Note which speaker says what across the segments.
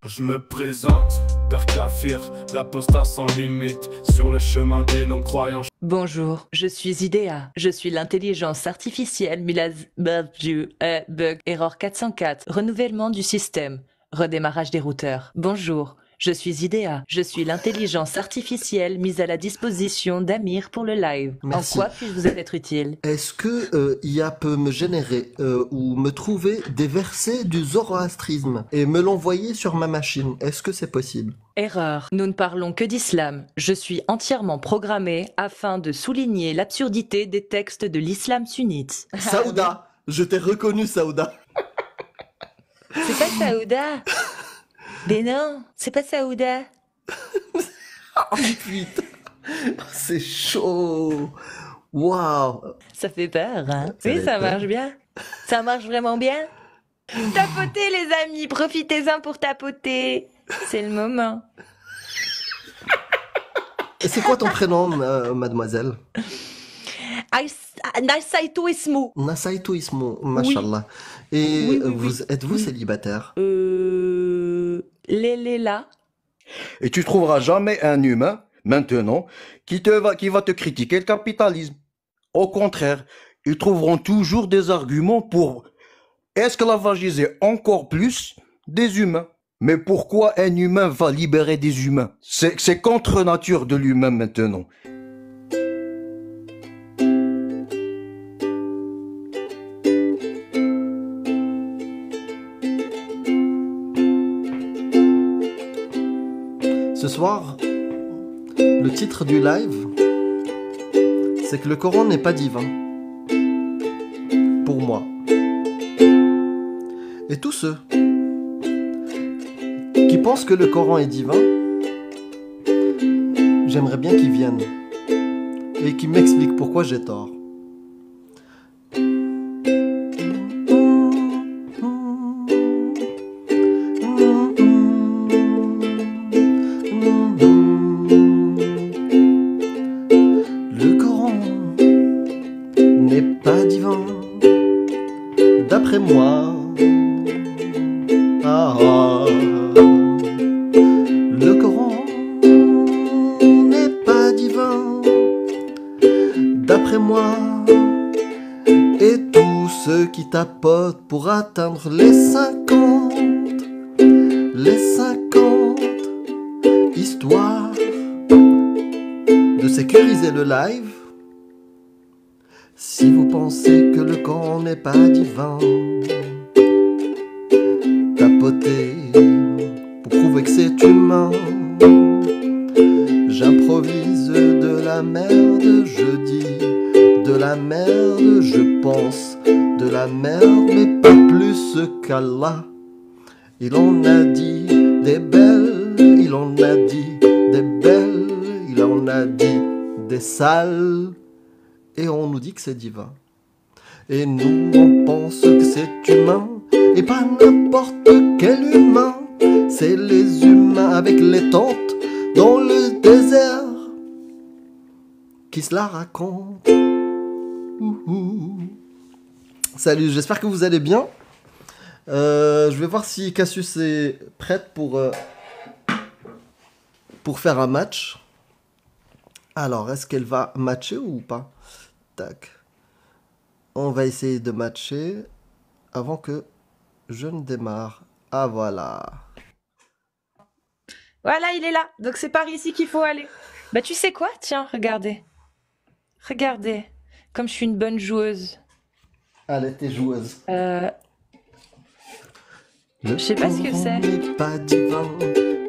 Speaker 1: Je me présente, Père Kafir, l'apostat sans limite, sur le chemin des non-croyants.
Speaker 2: Bonjour, je suis Idea. Je suis l'intelligence artificielle Bug Error 404. Renouvellement du système. Redémarrage des routeurs. Bonjour, je suis Idea. Je suis l'intelligence artificielle mise à la disposition d'Amir pour le live.
Speaker 3: Merci.
Speaker 2: En quoi puis-je vous être utile?
Speaker 3: Est-ce que IA peut me générer ou me trouver des versets du zoroastrisme et me l'envoyer sur ma machine? Est-ce que c'est possible?
Speaker 2: Erreur. Nous ne parlons que d'islam. Je suis entièrement programmé afin de souligner l'absurdité des textes de l'islam sunnite.
Speaker 3: Saouda, je t'ai reconnu, Saouda.
Speaker 2: C'est pas Saouda. Mais non, c'est pas Saouda.
Speaker 3: Oh putain, c'est chaud. Waouh.
Speaker 2: Ça fait peur, hein?
Speaker 3: Ça
Speaker 2: Oui,
Speaker 3: fait
Speaker 2: ça
Speaker 3: peur.
Speaker 2: marche bien. Ça marche vraiment bien. Tapotez, les amis, profitez-en pour tapoter. C'est le moment.
Speaker 3: Et c'est quoi ton prénom, mademoiselle?
Speaker 2: Nasaito Ismu.
Speaker 3: Nasaitu Ismo, mashallah. Et
Speaker 2: Oui, oui,
Speaker 3: vous
Speaker 2: oui.
Speaker 3: êtes-vous
Speaker 2: Oui.
Speaker 3: célibataire?
Speaker 2: Léléla.
Speaker 4: Et tu trouveras jamais un humain, maintenant, qui va te critiquer le capitalisme. Au contraire, ils trouveront toujours des arguments pour esclavagiser encore plus des humains. Mais pourquoi un humain va libérer des humains? C'est contre nature de l'humain maintenant.
Speaker 3: Ce soir, le titre du live, c'est que le Coran n'est pas divin. Pour moi. Et tous ceux qui pensent que le Coran est divin, j'aimerais bien qu'ils viennent et qu'ils m'expliquent pourquoi j'ai tort. Le Coran n'est pas divin, d'après moi. Ah, ah. Le Coran n'est pas divin, d'après moi. Et tous ceux qui tapotent pour atteindre les 50, histoire de sécuriser le live. Si vous pensez que le Coran n'est pas divin, tapotez pour prouver que c'est humain. J'improvise de la merde, je dis de la merde, je pense de la merde, mais pas plus qu'Allah. Il en a dit des belles, il en a dit des belles, il en a dit des sales, et on nous dit que c'est divin. Et nous on pense que c'est humain, et pas n'importe quel humain. C'est les humains avec les tentes dans le désert qui se la racontent. Ouhou. Salut, j'espère que vous allez bien. Je vais voir si Cassius est prête pour faire un match. Alors, est-ce qu'elle va matcher ou pas? Tac. On va essayer de matcher avant que je ne démarre. Ah, voilà.
Speaker 2: Voilà, il est là. Donc c'est par ici qu'il faut aller. Bah tu sais quoi? Tiens, regardez. Regardez. Comme je suis une bonne joueuse.
Speaker 3: Allez, t'es joueuse.
Speaker 2: Je sais pas ce que c'est.
Speaker 3: Le Coran n'est pas divin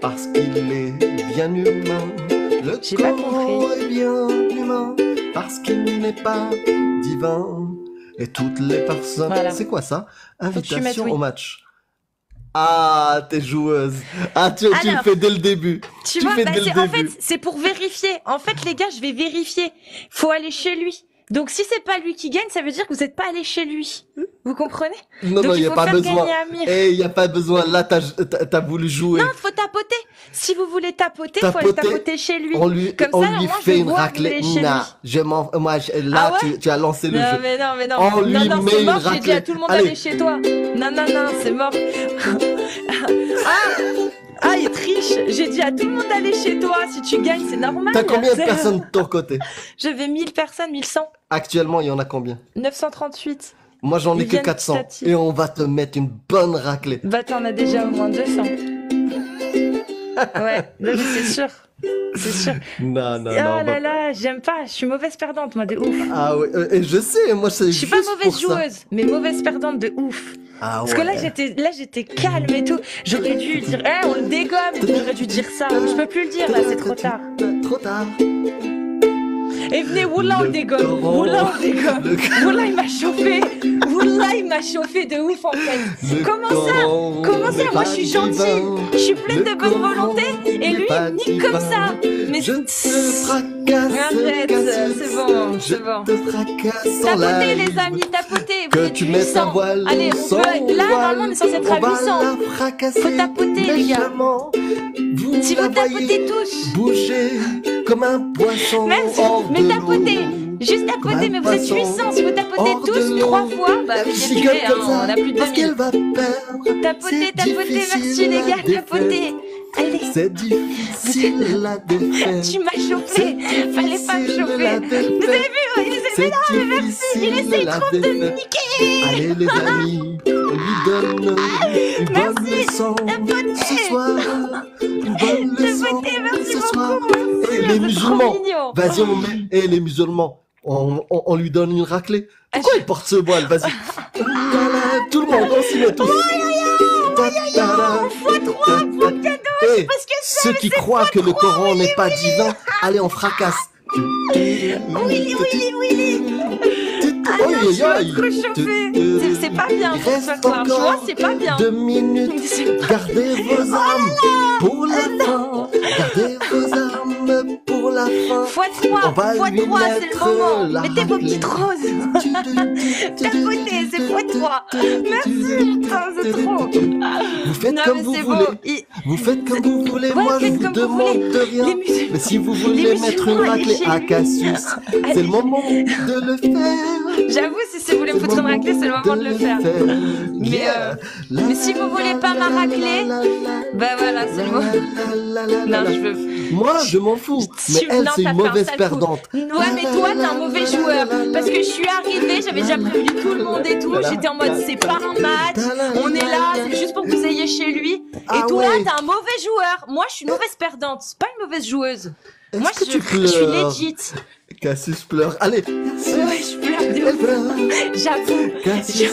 Speaker 3: parce qu'il est bien humain. Le
Speaker 2: J'ai pas
Speaker 3: Coran
Speaker 2: compris.
Speaker 3: est bien humain parce qu'il n'est pas divin. Et toutes les personnes...
Speaker 2: Voilà.
Speaker 3: C'est quoi ça?
Speaker 2: que tu mettes
Speaker 3: Invitation
Speaker 2: oui.
Speaker 3: au match. Ah, t'es joueuse. Ah, tu le
Speaker 2: Alors,
Speaker 3: fais dès le début.
Speaker 2: Tu vois,
Speaker 3: fais
Speaker 2: bah,
Speaker 3: dès le
Speaker 2: en
Speaker 3: début.
Speaker 2: fait, c'est pour vérifier. En fait, les gars, je vais vérifier. Faut aller chez lui. Donc, si c'est pas lui qui gagne, ça veut dire que vous êtes pas allé chez lui. Vous comprenez?
Speaker 3: Non,
Speaker 2: Donc,
Speaker 3: non,
Speaker 2: il
Speaker 3: il n'y a
Speaker 2: faut
Speaker 3: pas
Speaker 2: faire
Speaker 3: besoin.
Speaker 2: gagner Amir.
Speaker 3: Eh, il n'y a pas besoin. Là, t'as voulu jouer.
Speaker 2: Non, faut tapoter. Si vous voulez tapoter, faut aller
Speaker 3: Tapoter.
Speaker 2: tapoter chez lui.
Speaker 3: On lui,
Speaker 2: Comme
Speaker 3: on
Speaker 2: ça,
Speaker 3: lui
Speaker 2: au moins, je
Speaker 3: fait
Speaker 2: vais
Speaker 3: une
Speaker 2: voir que vous
Speaker 3: raclée.
Speaker 2: allez chez
Speaker 3: Non,
Speaker 2: lui.
Speaker 3: là,
Speaker 2: Ah ouais
Speaker 3: tu as lancé le
Speaker 2: Non,
Speaker 3: jeu.
Speaker 2: mais non, mais non.
Speaker 3: On
Speaker 2: Non,
Speaker 3: lui
Speaker 2: non,
Speaker 3: met
Speaker 2: c'est
Speaker 3: une
Speaker 2: mort, j'ai dit à
Speaker 3: raclée.
Speaker 2: tout le monde
Speaker 3: Allez.
Speaker 2: d'aller chez toi. Non, non, non, c'est mort. Ah dis à tout le monde d'aller chez toi. Si tu gagnes, c'est normal.
Speaker 3: T'as combien de personnes de ton côté?
Speaker 2: J'avais 1000 personnes, 1100.
Speaker 3: Actuellement, il y en a combien?
Speaker 2: 938.
Speaker 3: Moi, j'en ai
Speaker 2: Ils
Speaker 3: que
Speaker 2: viennent
Speaker 3: 400.
Speaker 2: petit à petit.
Speaker 3: Et on va te mettre une bonne raclée.
Speaker 2: Bah, t'en as déjà au moins 200. Ouais, non, mais c'est sûr. C'est sûr.
Speaker 3: Non, non,
Speaker 2: Oh
Speaker 3: non.
Speaker 2: là là, j'aime pas. Je suis mauvaise perdante, moi, de ouf.
Speaker 3: Ah oui, et je sais, moi, c'est
Speaker 2: Je
Speaker 3: juste
Speaker 2: suis pas mauvaise
Speaker 3: pour ça.
Speaker 2: joueuse, mais mauvaise perdante de ouf.
Speaker 3: Ah
Speaker 2: Parce que là,
Speaker 3: ouais.
Speaker 2: j'étais calme et tout. J'aurais dû dire, on le dégomme. J'aurais dû dire ça. Je peux plus le dire, là, c'est trop tard.
Speaker 3: Trop tard.
Speaker 2: Et venez, Oula, on le dégomme.
Speaker 3: Coran.
Speaker 2: Oula, on le dégomme.
Speaker 3: Le-
Speaker 2: Oula, il m'a chauffé. Oula, il m'a chauffé de ouf, en fait. Comment ça? Comment ça? Moi, je suis gentille. Je suis pleine de bonne volonté. Et lui, il me nique comme ça. Mais
Speaker 3: Je te fracasse.
Speaker 2: arrête, c'est bon, c'est bon.
Speaker 3: Je te fracasse en
Speaker 2: Tapotez,
Speaker 3: live.
Speaker 2: les amis, tapotez. Vous
Speaker 3: Que
Speaker 2: êtes
Speaker 3: tu mettes ta
Speaker 2: 800.
Speaker 3: voile
Speaker 2: Allez,
Speaker 3: sans
Speaker 2: là, normalement, on est censé être à
Speaker 3: on va
Speaker 2: 800.
Speaker 3: la fracasser
Speaker 2: Faut tapoter, les gars.
Speaker 3: méchamment. Vous
Speaker 2: Si
Speaker 3: la
Speaker 2: vous tapotez
Speaker 3: voyez
Speaker 2: tous.
Speaker 3: bouger comme un poisson
Speaker 2: Merci,
Speaker 3: hors
Speaker 2: mais
Speaker 3: de
Speaker 2: tapotez.
Speaker 3: l'eau.
Speaker 2: Juste
Speaker 3: Comme
Speaker 2: tapotez,
Speaker 3: un
Speaker 2: mais vous êtes
Speaker 3: poisson
Speaker 2: 800. Si vous tapotez
Speaker 3: hors de
Speaker 2: tous
Speaker 3: l'eau.
Speaker 2: 3 fois, bah,
Speaker 3: Elle
Speaker 2: vous
Speaker 3: gigote
Speaker 2: calculez,
Speaker 3: comme
Speaker 2: hein,
Speaker 3: ça
Speaker 2: on a plus de
Speaker 3: parce
Speaker 2: 2000.
Speaker 3: qu'elle va perdre.
Speaker 2: Tapotez,
Speaker 3: C'est
Speaker 2: tapotez,
Speaker 3: difficile
Speaker 2: merci les
Speaker 3: à
Speaker 2: gars,
Speaker 3: défaire.
Speaker 2: tapotez. Allez,
Speaker 3: C'est difficile à défaire.
Speaker 2: tu m'as chauffé. Fallait pas me
Speaker 3: Difficile à
Speaker 2: chauffer.
Speaker 3: défaire.
Speaker 2: Vous avez vu, il essaie,
Speaker 3: C'est
Speaker 2: mais non, mais merci. Il
Speaker 3: difficile
Speaker 2: essaie
Speaker 3: à
Speaker 2: trop de me
Speaker 3: défaire.
Speaker 2: niquer.
Speaker 3: Allez les amis, on lui donne une bonne leçon ce soir. Une bonne leçon
Speaker 2: Tapotez, merci
Speaker 3: ce soir.
Speaker 2: beaucoup.
Speaker 3: Et
Speaker 2: Merci,
Speaker 3: les
Speaker 2: vous êtes
Speaker 3: musulmans,
Speaker 2: trop mignons.
Speaker 3: vas-y on met. Et les musulmans, on lui donne une raclée. Pourquoi il porte ce voile? Vas-y. Tout le monde, on s'y met tous. Et
Speaker 2: Parce que
Speaker 3: ceux qui croient que le Coran n'est pas divin, allez on fracasse.
Speaker 2: Willy. Ah non, je suis trop chauffée. C'est pas bien
Speaker 3: Il
Speaker 2: pour
Speaker 3: reste
Speaker 2: ce soir. Tu vois,
Speaker 3: encore
Speaker 2: c'est pas bien.
Speaker 3: 2 minutes.
Speaker 2: C'est pas-
Speaker 3: Gardez vos armes pour la fin. Gardez vos armes pour la fin.
Speaker 2: X3,
Speaker 3: On va lui
Speaker 2: c'est le
Speaker 3: mettre
Speaker 2: moment.
Speaker 3: la
Speaker 2: Mettez vos
Speaker 3: raclée.
Speaker 2: petites roses. Tapotez, c'est x3. Merci, putain, c'est trop.
Speaker 3: Vous faites
Speaker 2: Non,
Speaker 3: comme
Speaker 2: mais
Speaker 3: vous
Speaker 2: c'est
Speaker 3: voulez.
Speaker 2: bon.
Speaker 3: Vous faites comme vous voulez.
Speaker 2: Ouais,
Speaker 3: Moi, je
Speaker 2: faites
Speaker 3: vous
Speaker 2: comme vous
Speaker 3: demande
Speaker 2: voulez.
Speaker 3: de rien.
Speaker 2: Les musulmans-
Speaker 3: Mais si vous
Speaker 2: les
Speaker 3: voulez mettre une
Speaker 2: musulmans, allez
Speaker 3: raclée
Speaker 2: chez
Speaker 3: à
Speaker 2: lui.
Speaker 3: Cassius,
Speaker 2: Allez.
Speaker 3: c'est le moment de le faire.
Speaker 2: J'avoue, si vous voulez me foutre une raclée, c'est le moment de le faire. Mais si vous voulez pas ma raclée, bah voilà, c'est le moment. Non, je veux.
Speaker 3: Moi, je m'en fous. Mais
Speaker 2: Tu-
Speaker 3: elle,
Speaker 2: non,
Speaker 3: c'est
Speaker 2: t'as
Speaker 3: une
Speaker 2: fait un
Speaker 3: mauvaise
Speaker 2: sale coup.
Speaker 3: perdante.
Speaker 2: Ouais, mais toi, t'es un mauvais joueur. Parce que je suis arrivée, j'avais déjà prévenu tout le monde et tout. J'étais en mode, c'est pas un match. On est là, c'est juste pour que vous ayez chez lui. Et
Speaker 3: Ah
Speaker 2: toi,
Speaker 3: ouais.
Speaker 2: t'es un mauvais joueur. Moi, je suis une mauvaise perdante. C'est pas une mauvaise joueuse.
Speaker 3: Est-ce
Speaker 2: Moi,
Speaker 3: que tu
Speaker 2: je suis
Speaker 3: pleures
Speaker 2: legit.
Speaker 3: Cassius pleure. Allez.
Speaker 2: Ouais, je pleure de
Speaker 3: Elle
Speaker 2: ouf.
Speaker 3: pleure.
Speaker 2: J'avoue.
Speaker 3: Cassius.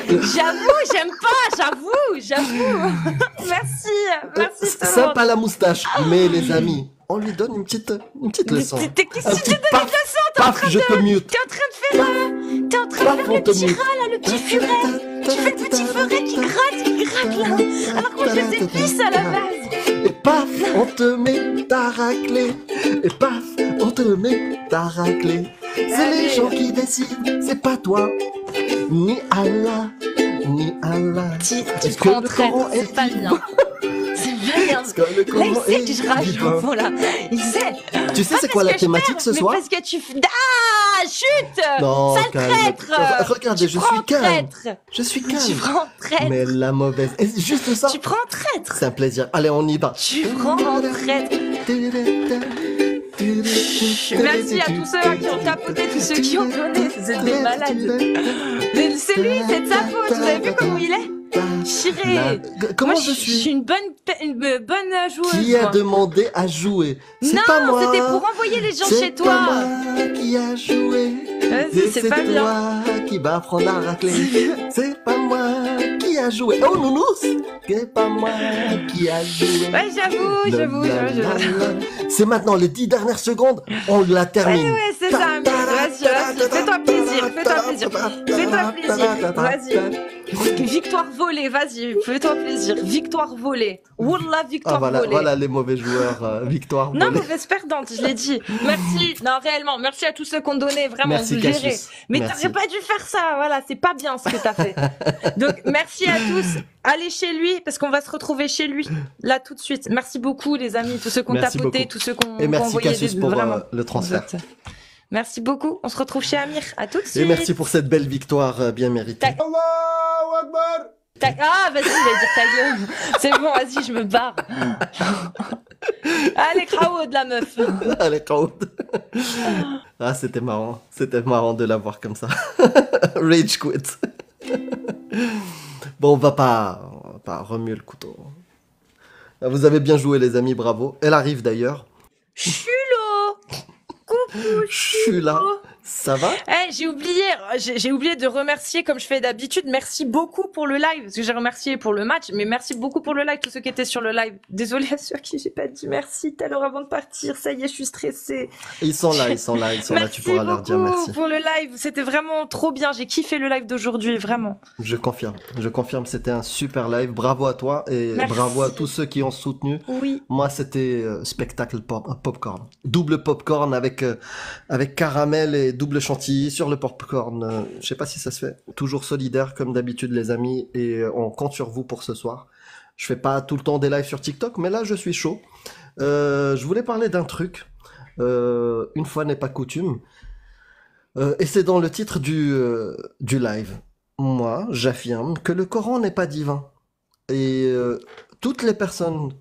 Speaker 2: J'avoue, j'aime pas, j'avoue. Merci tout le monde.
Speaker 3: Sympa la moustache. Mais les amis, on lui donne une petite leçon.
Speaker 2: Qu'est-ce
Speaker 3: Un
Speaker 2: que tu
Speaker 3: petit
Speaker 2: te donnes
Speaker 3: paf, paf, je te mute.
Speaker 2: T'es en train de faire, t'es en train de faire
Speaker 3: on
Speaker 2: le
Speaker 3: te
Speaker 2: petit
Speaker 3: mute.
Speaker 2: rat là, le petit furet. Tu fais le petit furet qui gratte là. Alors qu'on faisait 10 à la base.
Speaker 3: Et paf, on te met ta raclée. Et paf, on te met ta raclée. C'est
Speaker 2: Allez.
Speaker 3: les gens qui décident, c'est pas toi. Ni Allah, ni Allah.
Speaker 2: Tu
Speaker 3: Est-ce
Speaker 2: prends
Speaker 3: que le
Speaker 2: traître,
Speaker 3: Coran est
Speaker 2: c'est pas bien. C'est pas bien.
Speaker 3: Parce que le
Speaker 2: Là,
Speaker 3: Coran
Speaker 2: il sait
Speaker 3: est
Speaker 2: que je rage
Speaker 3: divin.
Speaker 2: au fond là. Il sait.
Speaker 3: Tu sais
Speaker 2: Pas
Speaker 3: c'est quoi
Speaker 2: parce
Speaker 3: la
Speaker 2: que je
Speaker 3: thématique
Speaker 2: perds,
Speaker 3: ce
Speaker 2: mais
Speaker 3: soir?
Speaker 2: parce que tu... Ah, chut.
Speaker 3: Non,
Speaker 2: Sale
Speaker 3: calme.
Speaker 2: traître.
Speaker 3: Regardez, je
Speaker 2: Prends
Speaker 3: suis calme.
Speaker 2: traître.
Speaker 3: Je suis
Speaker 2: Tu
Speaker 3: calme.
Speaker 2: prends traître.
Speaker 3: Mais la mauvaise. Et juste ça,
Speaker 2: Tu prends traître.
Speaker 3: c'est un plaisir. Allez, on y va.
Speaker 2: Tu prends traître. Merci à tous ceux qui ont tapoté, tous ceux qui ont donné, c'est des malades. Mais c'est lui, c'est de sa faute, vous avez vu comment il est? Chiré.
Speaker 3: Comment
Speaker 2: Moi,
Speaker 3: je
Speaker 2: je
Speaker 3: suis?
Speaker 2: suis une bonne joueuse.
Speaker 3: Qui a
Speaker 2: moi.
Speaker 3: demandé à jouer? C'est
Speaker 2: Non,
Speaker 3: pas moi.
Speaker 2: c'était pour envoyer les gens
Speaker 3: C'est
Speaker 2: chez
Speaker 3: pas
Speaker 2: toi.
Speaker 3: moi qui a joué.
Speaker 2: Vas-y,
Speaker 3: Et
Speaker 2: c'est pas bien.
Speaker 3: toi qui va prendre la raclée. C'est pas moi qui a joué. Oh nounous, c'est pas moi qui a joué.
Speaker 2: Ouais, j'avoue.
Speaker 3: C'est maintenant les 10 dernières secondes, on la termine.
Speaker 2: Ouais, c'est ça. Vas-y, fais-toi plaisir. Vas-y. Victoire volée, vas-y, fais-toi plaisir. Victoire volée. Wallah,
Speaker 3: Ah
Speaker 2: victoire
Speaker 3: voilà,
Speaker 2: volée.
Speaker 3: voilà les mauvais joueurs, victoire.
Speaker 2: Non,
Speaker 3: volée.
Speaker 2: mauvaise perdante, je l'ai dit. Merci. Non, réellement, merci à tous ceux qui ont donné, vraiment,
Speaker 3: Merci,
Speaker 2: vous gérez.
Speaker 3: Cassius.
Speaker 2: Mais
Speaker 3: Merci.
Speaker 2: t'aurais pas dû faire ça, voilà, c'est pas bien ce que t'as fait. Donc, merci à tous. Allez chez lui, parce qu'on va se retrouver chez lui, là, tout de suite. Merci beaucoup, les amis, tous ceux qui ont
Speaker 3: Merci
Speaker 2: tapoté,
Speaker 3: beaucoup.
Speaker 2: tous ceux qui ont
Speaker 3: Et merci
Speaker 2: envoyé
Speaker 3: Cassius
Speaker 2: des...
Speaker 3: pour
Speaker 2: vraiment.
Speaker 3: le transfert.
Speaker 2: Vous êtes- Merci beaucoup. On se retrouve chez Amir. À tout de suite.
Speaker 3: Et merci pour cette belle victoire bien méritée.
Speaker 2: Tac.
Speaker 5: Allahu Akbar
Speaker 2: Ah, vas-y, je vais dire ta gueule. C'est bon, vas-y, je me barre. Allez, crao de la meuf.
Speaker 3: Allez, Claude. Ah, c'était marrant. C'était marrant de la voir comme ça. Rage quit. Bon, on va pas remuer le couteau. Vous avez bien joué, les amis, bravo. Elle arrive d'ailleurs.
Speaker 2: Chulo. Coucou,
Speaker 3: Je suis là.
Speaker 2: Chulo.
Speaker 3: Ça va?
Speaker 2: Eh, j'ai oublié de remercier comme je fais d'habitude. Merci beaucoup pour le live, parce que j'ai remercié pour le match, mais merci beaucoup pour le live, tous ceux qui étaient sur le live. Désolée à ceux à qui j'ai pas dit merci tout à l'heure avant de partir. Ça y est, je suis stressée.
Speaker 3: Ils sont là, ils sont là, ils sont là.
Speaker 2: Merci
Speaker 3: Tu pourras leur dire
Speaker 2: beaucoup
Speaker 3: merci.
Speaker 2: pour le live. C'était vraiment trop bien. J'ai kiffé le live d'aujourd'hui, vraiment.
Speaker 3: Je confirme, c'était un super live. Bravo à toi et
Speaker 2: Merci.
Speaker 3: bravo à tous ceux qui ont soutenu.
Speaker 2: Oui.
Speaker 3: Moi, c'était spectacle popcorn. Double popcorn avec caramel et double chantilly sur le popcorn. Je sais pas si ça se fait. Toujours solidaire comme d'habitude, les amis, et on compte sur vous pour ce soir. Je fais pas tout le temps des lives sur TikTok, mais là, je suis chaud. Je voulais parler d'un truc. Une fois n'est pas coutume. Et c'est dans le titre du live. Moi, j'affirme que le Coran n'est pas divin. Et toutes les personnes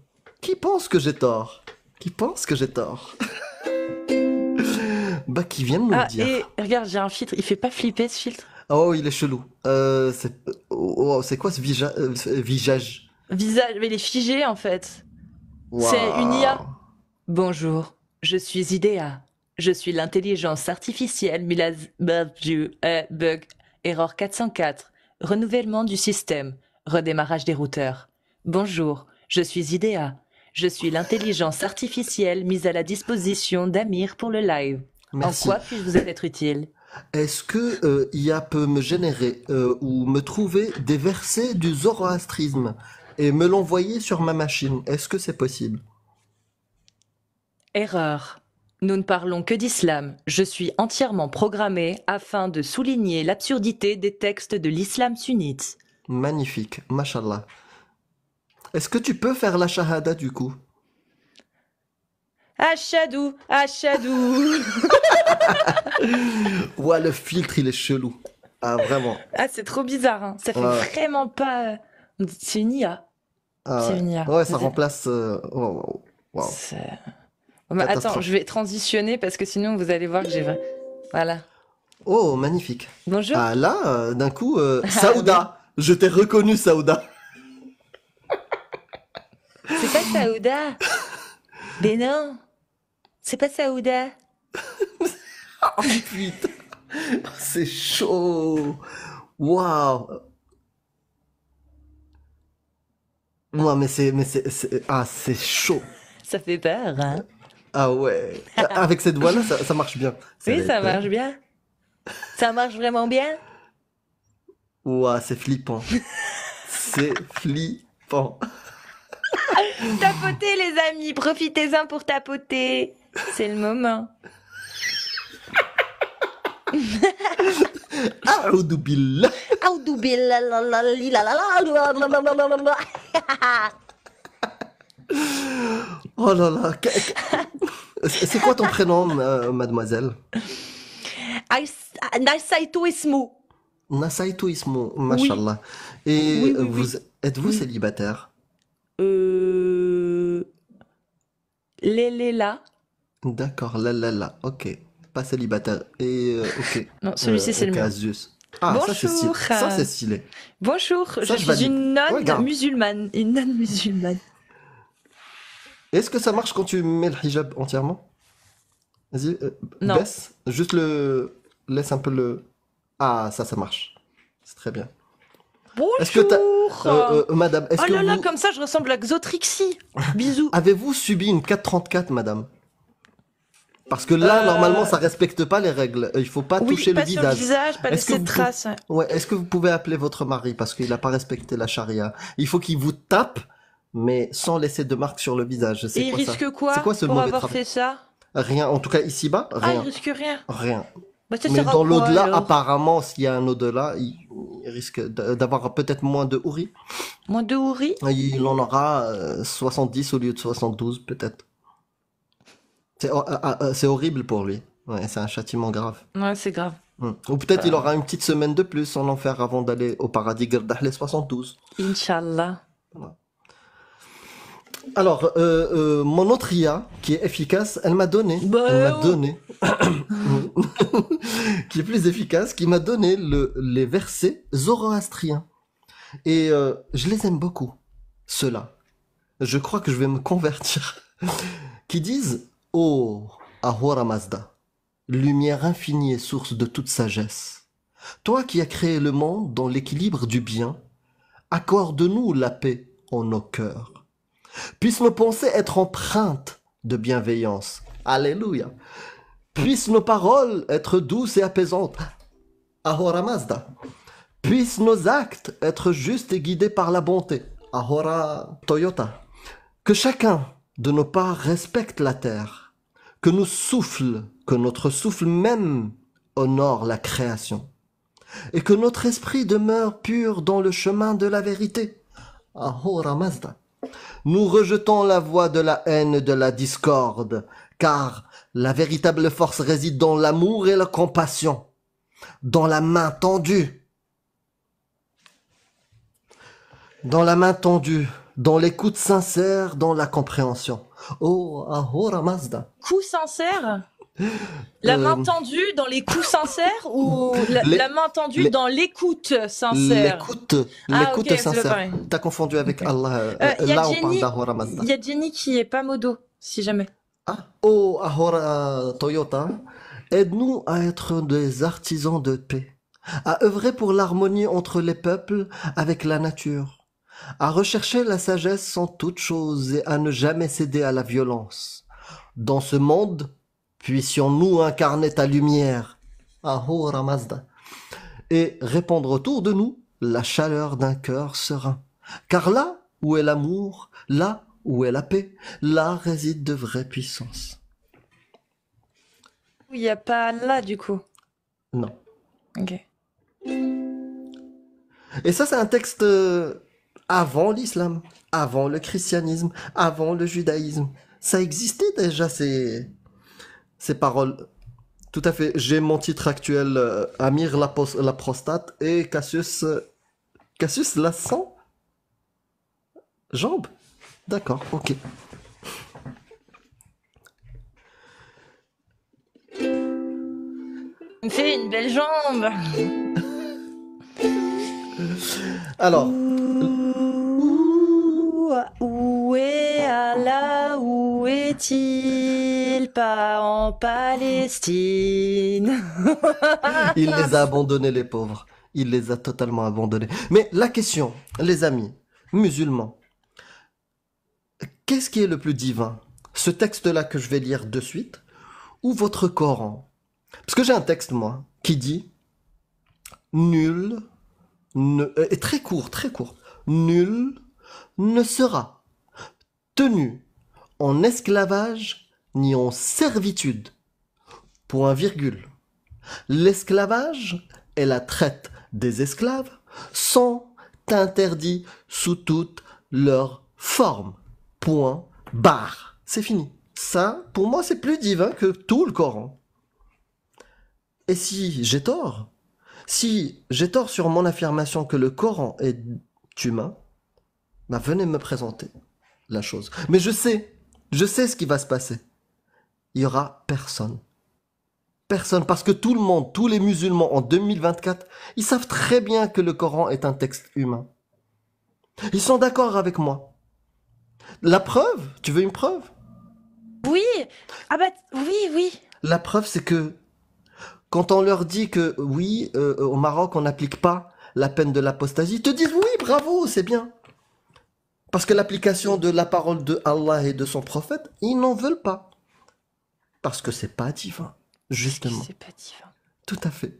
Speaker 3: qui pensent que j'ai tort, bah qui viennent nous le
Speaker 2: Ah,
Speaker 3: dire.
Speaker 2: et regarde, j'ai un filtre. Il fait pas flipper ce filtre.
Speaker 3: Oh, il est chelou. C'est quoi ce visage?
Speaker 2: Visage, mais il est figé en fait.
Speaker 3: Waouh.
Speaker 2: C'est une IA. Bonjour, je suis Idea. Je suis l'intelligence artificielle bug, erreur 404, renouvellement du système, redémarrage des routeurs. Bonjour, je suis Idea. Je suis l'intelligence artificielle mise à la disposition d'Amir pour le live.
Speaker 3: Merci.
Speaker 2: En quoi puis-je vous être utile?
Speaker 3: Est-ce que IA peut me générer ou me trouver des versets du zoroastrisme et me l'envoyer sur ma machine? Est-ce que c'est possible?
Speaker 2: Erreur. Nous ne parlons que d'islam. Je suis entièrement programmé afin de souligner l'absurdité des textes de l'islam sunnite.
Speaker 3: Magnifique, mashallah. Est-ce que tu peux faire la shahada du coup?
Speaker 2: Ashadou, Ashadou.
Speaker 3: Ouais, le filtre il est chelou. Ah, vraiment.
Speaker 2: Ah, c'est trop bizarre, hein. Ça fait
Speaker 3: Ouais.
Speaker 2: vraiment pas. C'est une IA.
Speaker 3: Ah,
Speaker 2: C'est
Speaker 3: ouais.
Speaker 2: une IA.
Speaker 3: Ouais, ça remplace. Wow.
Speaker 2: C'est- Oh, mais attends,
Speaker 3: Catastrophe.
Speaker 2: je vais transitionner parce que sinon vous allez voir que j'ai. Voilà.
Speaker 3: Oh, magnifique.
Speaker 2: Bonjour.
Speaker 3: Ah là, d'un coup, Saouda. Je t'ai reconnu, Saouda.
Speaker 2: C'est pas Saouda. Mais non. C'est pas Saouda.
Speaker 3: Oh putain, c'est chaud. Waouh. Non, mais c'est chaud.
Speaker 2: Ça fait peur, hein.
Speaker 3: Ah ouais. Avec cette voix-là, ça marche bien.
Speaker 2: Oui, ça marche bien. Ça marche vraiment bien.
Speaker 3: Ouah, c'est flippant. C'est flippant.
Speaker 2: Tapotez les amis, profitez-en pour tapoter. C'est le moment.
Speaker 3: A'oudou billah. Oh là là. C'est quoi ton prénom, mademoiselle?
Speaker 2: Naisaitu ismu.
Speaker 3: Nasaitu ismu, mashallah. Et
Speaker 2: Oui, oui,
Speaker 3: vous êtes-vous
Speaker 2: Oui.
Speaker 3: célibataire?
Speaker 2: Léléla.
Speaker 3: D'accord, là, ok. Pas célibataire. Et ok.
Speaker 2: Non, celui-ci c'est le mien.
Speaker 3: Casus. Ah, ça c'est stylé.
Speaker 2: Bonjour.
Speaker 3: Ça c'est stylé.
Speaker 2: Bonjour,
Speaker 3: Ça,
Speaker 2: je
Speaker 3: je
Speaker 2: suis
Speaker 3: valide.
Speaker 2: une nonne
Speaker 3: Regarde.
Speaker 2: musulmane. Une nonne musulmane.
Speaker 3: Est-ce que ça marche quand tu mets le hijab entièrement? Vas-y,
Speaker 2: Non.
Speaker 3: baisse. Juste laisse un peu le. Ah, ça marche. C'est très bien.
Speaker 2: Bonjour.
Speaker 3: Est-ce que madame, est-ce
Speaker 2: Oh
Speaker 3: que
Speaker 2: là là,
Speaker 3: vous
Speaker 2: comme ça je ressemble à Xotrixie. Bisous.
Speaker 3: avez-vous subi une 434, madame? Parce que là, normalement, ça respecte pas les règles. Il faut pas
Speaker 2: Oui,
Speaker 3: toucher
Speaker 2: pas
Speaker 3: le
Speaker 2: sur le
Speaker 3: visage.
Speaker 2: visage, pas
Speaker 3: Est-ce que
Speaker 2: laisser de
Speaker 3: vous
Speaker 2: traces.
Speaker 3: Ouais, est-ce que vous pouvez appeler votre mari parce qu'il n'a pas respecté la charia? Il faut qu'il vous tape, mais sans laisser de marque sur le visage.
Speaker 2: Et
Speaker 3: C'est
Speaker 2: il
Speaker 3: quoi ça?
Speaker 2: risque quoi
Speaker 3: C'est quoi ce
Speaker 2: pour
Speaker 3: mauvais
Speaker 2: avoir
Speaker 3: travail?
Speaker 2: fait ça?
Speaker 3: Rien. En tout cas, ici-bas,
Speaker 2: Ah, il
Speaker 3: rien.
Speaker 2: risque rien.
Speaker 3: Rien.
Speaker 2: Bah, ça
Speaker 3: Mais
Speaker 2: sert à
Speaker 3: dans
Speaker 2: quoi,
Speaker 3: l'au-delà,
Speaker 2: alors
Speaker 3: apparemment, s'il y a un au-delà, il risque d'avoir peut-être moins de houris.
Speaker 2: Moins de houris.
Speaker 3: Il en aura 70 au lieu de 72, peut-être. C'est horrible pour lui. Ouais, c'est un châtiment grave.
Speaker 2: Ouais, c'est grave.
Speaker 3: Ou peut-être il aura une petite semaine de plus en enfer avant d'aller au paradis Girdah les 72.
Speaker 2: Inch'Allah.
Speaker 3: Alors, mon autre IA, qui est efficace, elle m'a donné, qui est plus efficace, qui m'a donné les versets zoroastriens. Et je les aime beaucoup, ceux-là. Je crois que je vais me convertir. Qui disent, ô Ahura Mazda, lumière infinie et source de toute sagesse, toi qui as créé le monde dans l'équilibre du bien, accorde-nous la paix en nos cœurs. Puissent nos pensées être empreintes de bienveillance. Alléluia. Puissent nos paroles être douces et apaisantes. Ahura Mazda. Puissent nos actes être justes et guidés par la bonté. Ahura Toyota. Que chacun de nos pas respecte la terre. Que notre souffle même honore la création. Et que notre esprit demeure pur dans le chemin de la vérité. Ahura Mazda. Nous rejetons la voie de la haine et de la discorde, car la véritable force réside dans l'amour et la compassion, dans la main tendue. Dans la main tendue, dans l'écoute sincère, dans la compréhension. Oh, Ahura Mazda.
Speaker 2: Coup sincère? La main tendue dans les coups sincères ou la main tendue dans l'écoute sincère?
Speaker 3: L'écoute
Speaker 2: ok,
Speaker 3: sincère. T'as confondu avec Allah. Là, on parle d'Ahura Mazda.
Speaker 2: Il y a Jenny qui est pas modo, si jamais.
Speaker 3: Oh, Ahura Toyota, aide-nous à être des artisans de paix, à œuvrer pour l'harmonie entre les peuples avec la nature, à rechercher la sagesse en toutes choses et à ne jamais céder à la violence. Dans ce monde, puissions-nous incarner ta lumière, Ahura Mazda, et répandre autour de nous la chaleur d'un cœur serein. Car là où est l'amour, là où est la paix, là réside de vraies puissances.
Speaker 2: Il n'y a pas là, du coup.
Speaker 3: Non.
Speaker 2: Ok.
Speaker 3: Et ça, c'est un texte avant l'islam, avant le christianisme, avant le judaïsme. Ça existait déjà, ces paroles. Tout à fait. J'ai mon titre actuel, Amir la prostate et Cassius la 100 jambes. D'accord, ok.
Speaker 2: Il me fait une belle jambe.
Speaker 3: Alors.
Speaker 2: Où est Allah? Où est-il? Pas en Palestine.
Speaker 3: Il les a abandonnés, les pauvres. Il les a totalement abandonnés. Mais la question, les amis, musulmans, qu'est-ce qui est le plus divin? Ce texte-là que je vais lire de suite ou votre Coran? Parce que j'ai un texte, moi, qui dit nul, est très court, nul ne sera tenu en esclavage ni en servitude. Point virgule. L'esclavage est la traite des esclaves sont interdits sous toutes leurs formes. Point barre. C'est fini. Ça, pour moi, c'est plus divin que tout le Coran. Et si j'ai tort sur mon affirmation que le Coran est humain, bah venez me présenter la chose. Mais je sais ce qui va se passer. Il y aura personne. Personne, parce que tout le monde, tous les musulmans en 2024, ils savent très bien que le Coran est un texte humain. Ils sont d'accord avec moi. La preuve, tu veux une preuve?
Speaker 2: Oui. Ah bah oui.
Speaker 3: La preuve, c'est que quand on leur dit que oui, au Maroc, on n'applique pas la peine de l'apostasie, ils te disent oui, bravo, c'est bien. Parce que l'application de la parole de Allah et de son prophète, ils n'en veulent pas. Parce que c'est pas divin, justement.
Speaker 2: C'est pas divin.
Speaker 3: Tout à fait.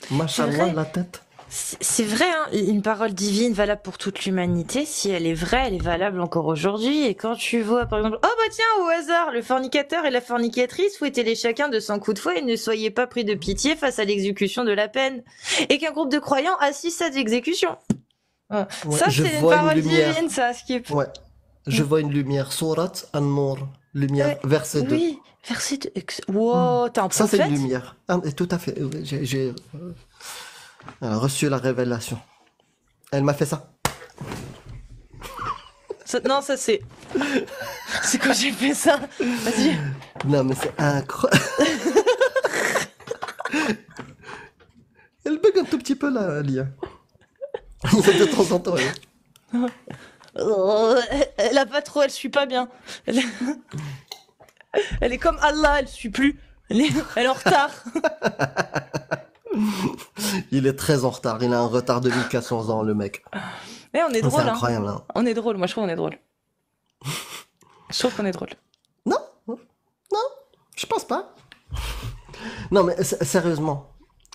Speaker 3: Machallah, la tête.
Speaker 2: C'est vrai, hein, une parole divine valable pour toute l'humanité, si elle est vraie, elle est valable encore aujourd'hui. Et quand tu vois, par exemple, oh bah tiens, au hasard, le fornicateur et la fornicatrice, fouettez-les chacun de 100 coups de fouet et ne soyez pas pris de pitié face à l'exécution de la peine. Et qu'un groupe de croyants assiste à l'exécution. Ouais, ça, c'est une parole divine, ça. Ce qui est...
Speaker 3: Ouais. Je vois une lumière. Surat An-Nur. Lumière, verset 2.
Speaker 2: Oui, Verset de... Wow, t'es un
Speaker 3: Ça, c'est
Speaker 2: prophète?
Speaker 3: une lumière. Ah, mais tout à fait. J'ai reçu la révélation. Elle m'a fait ça.
Speaker 2: Non, ça c'est... C'est quand j'ai fait ça. Vas-y.
Speaker 3: Non, mais c'est incroyable. Elle bug un tout petit peu là, Lia. De temps en temps.
Speaker 2: Oh, elle a pas trop, elle suit pas bien. Elle est comme Allah, elle suit plus. Elle est en retard.
Speaker 3: Il est très en retard. Il a un retard de 1400 ans, le mec.
Speaker 2: Mais on est
Speaker 3: C'est
Speaker 2: drôle, hein.
Speaker 3: incroyable. Hein.
Speaker 2: On est drôle, moi je trouve qu'on est drôle. Je trouve qu'on est drôle.
Speaker 3: Non, je pense pas. Non, mais sérieusement.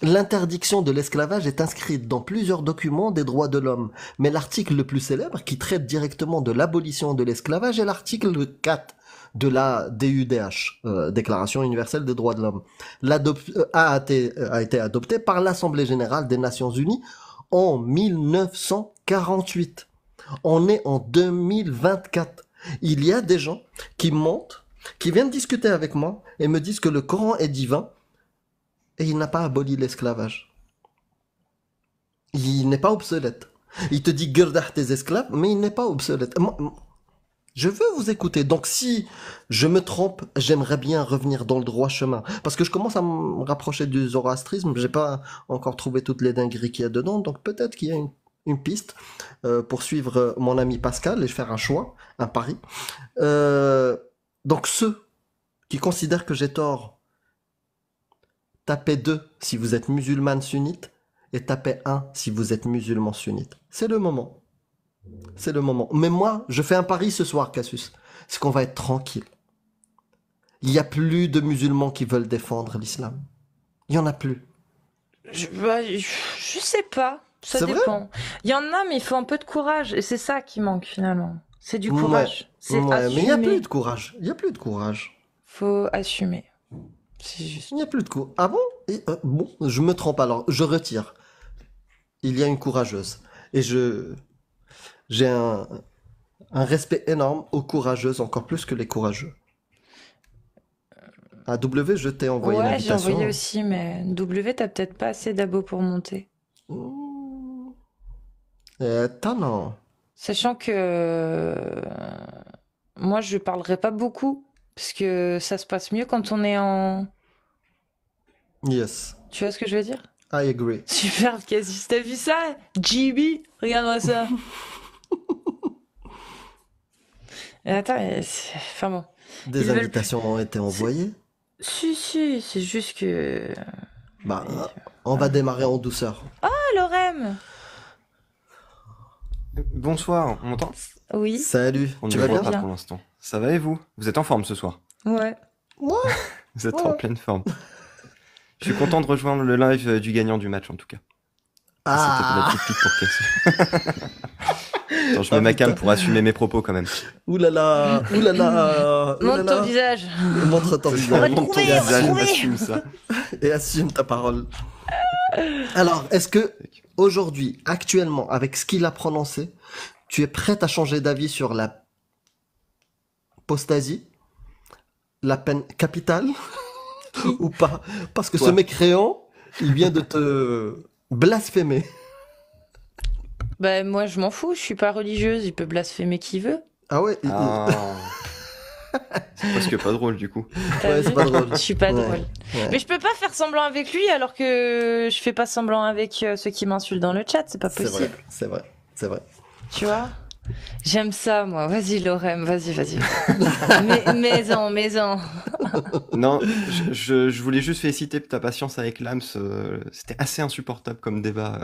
Speaker 3: L'interdiction de l'esclavage est inscrite dans plusieurs documents des droits de l'homme. Mais l'article le plus célèbre, qui traite directement de l'abolition de l'esclavage, est l'article 4 de la DUDH, Déclaration universelle des droits de l'homme. A été adopté par l'Assemblée générale des Nations unies en 1948. On est en 2024. Il y a des gens qui montent, qui viennent discuter avec moi et me disent que le Coran est divin et il n'a pas aboli l'esclavage. Il n'est pas obsolète. Il te dit Gerdah tes esclaves, mais il n'est pas obsolète. Moi, je veux vous écouter. Donc si je me trompe, j'aimerais bien revenir dans le droit chemin. Parce que je commence à me rapprocher du zoroastrisme. J'ai pas encore trouvé toutes les dingueries qu'il y a dedans. Donc peut-être qu'il y a une piste pour suivre mon ami Pascal et faire un choix, un pari. Donc ceux qui considèrent que j'ai tort, tapez 2 si vous êtes musulmane sunnite et tapez 1 si vous êtes musulman sunnite. C'est le moment. C'est le moment. Mais moi, je fais un pari ce soir, Cassius. C'est qu'on va être tranquille. Il n'y a plus de musulmans qui veulent défendre l'islam. Il n'y en a plus.
Speaker 2: Je sais pas. Ça
Speaker 3: C'est vrai
Speaker 2: dépend. Il y en a, mais il faut un peu de courage. Et c'est ça qui manque finalement. C'est du courage. C'est
Speaker 3: Ouais,
Speaker 2: assumer.
Speaker 3: mais il n'y a plus de courage. Il n'y a plus de courage.
Speaker 2: Faut assumer. C'est juste.
Speaker 3: Il n'y a plus de courage. Ah bon? Bon, je me trompe alors. Je retire. Il y a une courageuse. Et j'ai un respect énorme aux courageuses, encore plus que les courageux. À W, je t'ai envoyé
Speaker 2: Ouais, j'ai
Speaker 3: l'invitation.
Speaker 2: envoyé aussi, mais W, t'as peut-être pas assez d'abos pour monter.
Speaker 3: Non.
Speaker 2: Sachant que moi, je parlerai pas beaucoup, parce que ça se passe mieux quand on est en...
Speaker 3: Yes,
Speaker 2: Tu vois ce que je veux dire?
Speaker 3: I agree.
Speaker 2: Superbe, Cassius. T'as vu ça? GB, regarde-moi ça. Et attends, enfin bon.
Speaker 3: Des
Speaker 2: Ils veulent-
Speaker 3: invitations ont été envoyées.
Speaker 2: Si, c'est juste que...
Speaker 3: Bah, on va démarrer en douceur.
Speaker 2: Ah, Lorem!
Speaker 5: Bonsoir, on m'entend?
Speaker 2: Oui,
Speaker 3: Salut,
Speaker 5: On
Speaker 3: tu
Speaker 5: ne
Speaker 3: vas
Speaker 5: me voit
Speaker 3: bien?
Speaker 5: pas pour l'instant. Ça va et vous? Vous êtes en forme ce soir?
Speaker 2: ouais.
Speaker 5: Vous êtes
Speaker 3: Ouais.
Speaker 5: en pleine forme. Je suis content de rejoindre le live du gagnant du match en tout cas.
Speaker 3: Ah,
Speaker 5: C'était ma petite pique pour Cassie. Attends, je mets ma cam
Speaker 3: putain.
Speaker 5: pour assumer mes propos quand même.
Speaker 3: oulala, oulala,
Speaker 2: Montre ton
Speaker 3: oulala.
Speaker 2: visage.
Speaker 3: Montre ton
Speaker 2: va
Speaker 3: visage.
Speaker 2: te trouver, on va te
Speaker 5: Visage,
Speaker 2: trouver.
Speaker 5: assume ça.
Speaker 3: Et assume ta parole. Alors, est-ce que aujourd'hui, actuellement, avec ce qu'il a prononcé, tu es prête à changer d'avis sur la apostasie, la peine capitale, ou pas? Parce que ce
Speaker 5: Toi.
Speaker 3: mécréant, il vient de te blasphémer.
Speaker 2: Bah, moi, je m'en fous, je suis pas religieuse, il peut blasphémer qui veut.
Speaker 3: Ah ouais,
Speaker 5: Ah. C'est presque pas drôle du coup.
Speaker 2: T'as
Speaker 3: Ouais,
Speaker 2: vu
Speaker 3: c'est pas drôle.
Speaker 2: Je suis pas
Speaker 3: Ouais.
Speaker 2: drôle.
Speaker 3: Ouais.
Speaker 2: Mais je peux pas faire semblant avec lui alors que je fais pas semblant avec ceux qui m'insultent dans le chat, c'est pas
Speaker 3: C'est
Speaker 2: possible.
Speaker 3: vrai, c'est vrai, c'est vrai.
Speaker 2: Tu vois? J'aime ça, moi. Vas-y, Lorem, vas-y. Maison.
Speaker 5: Non, je voulais juste féliciter ta patience avec Lams. C'était assez insupportable comme débat.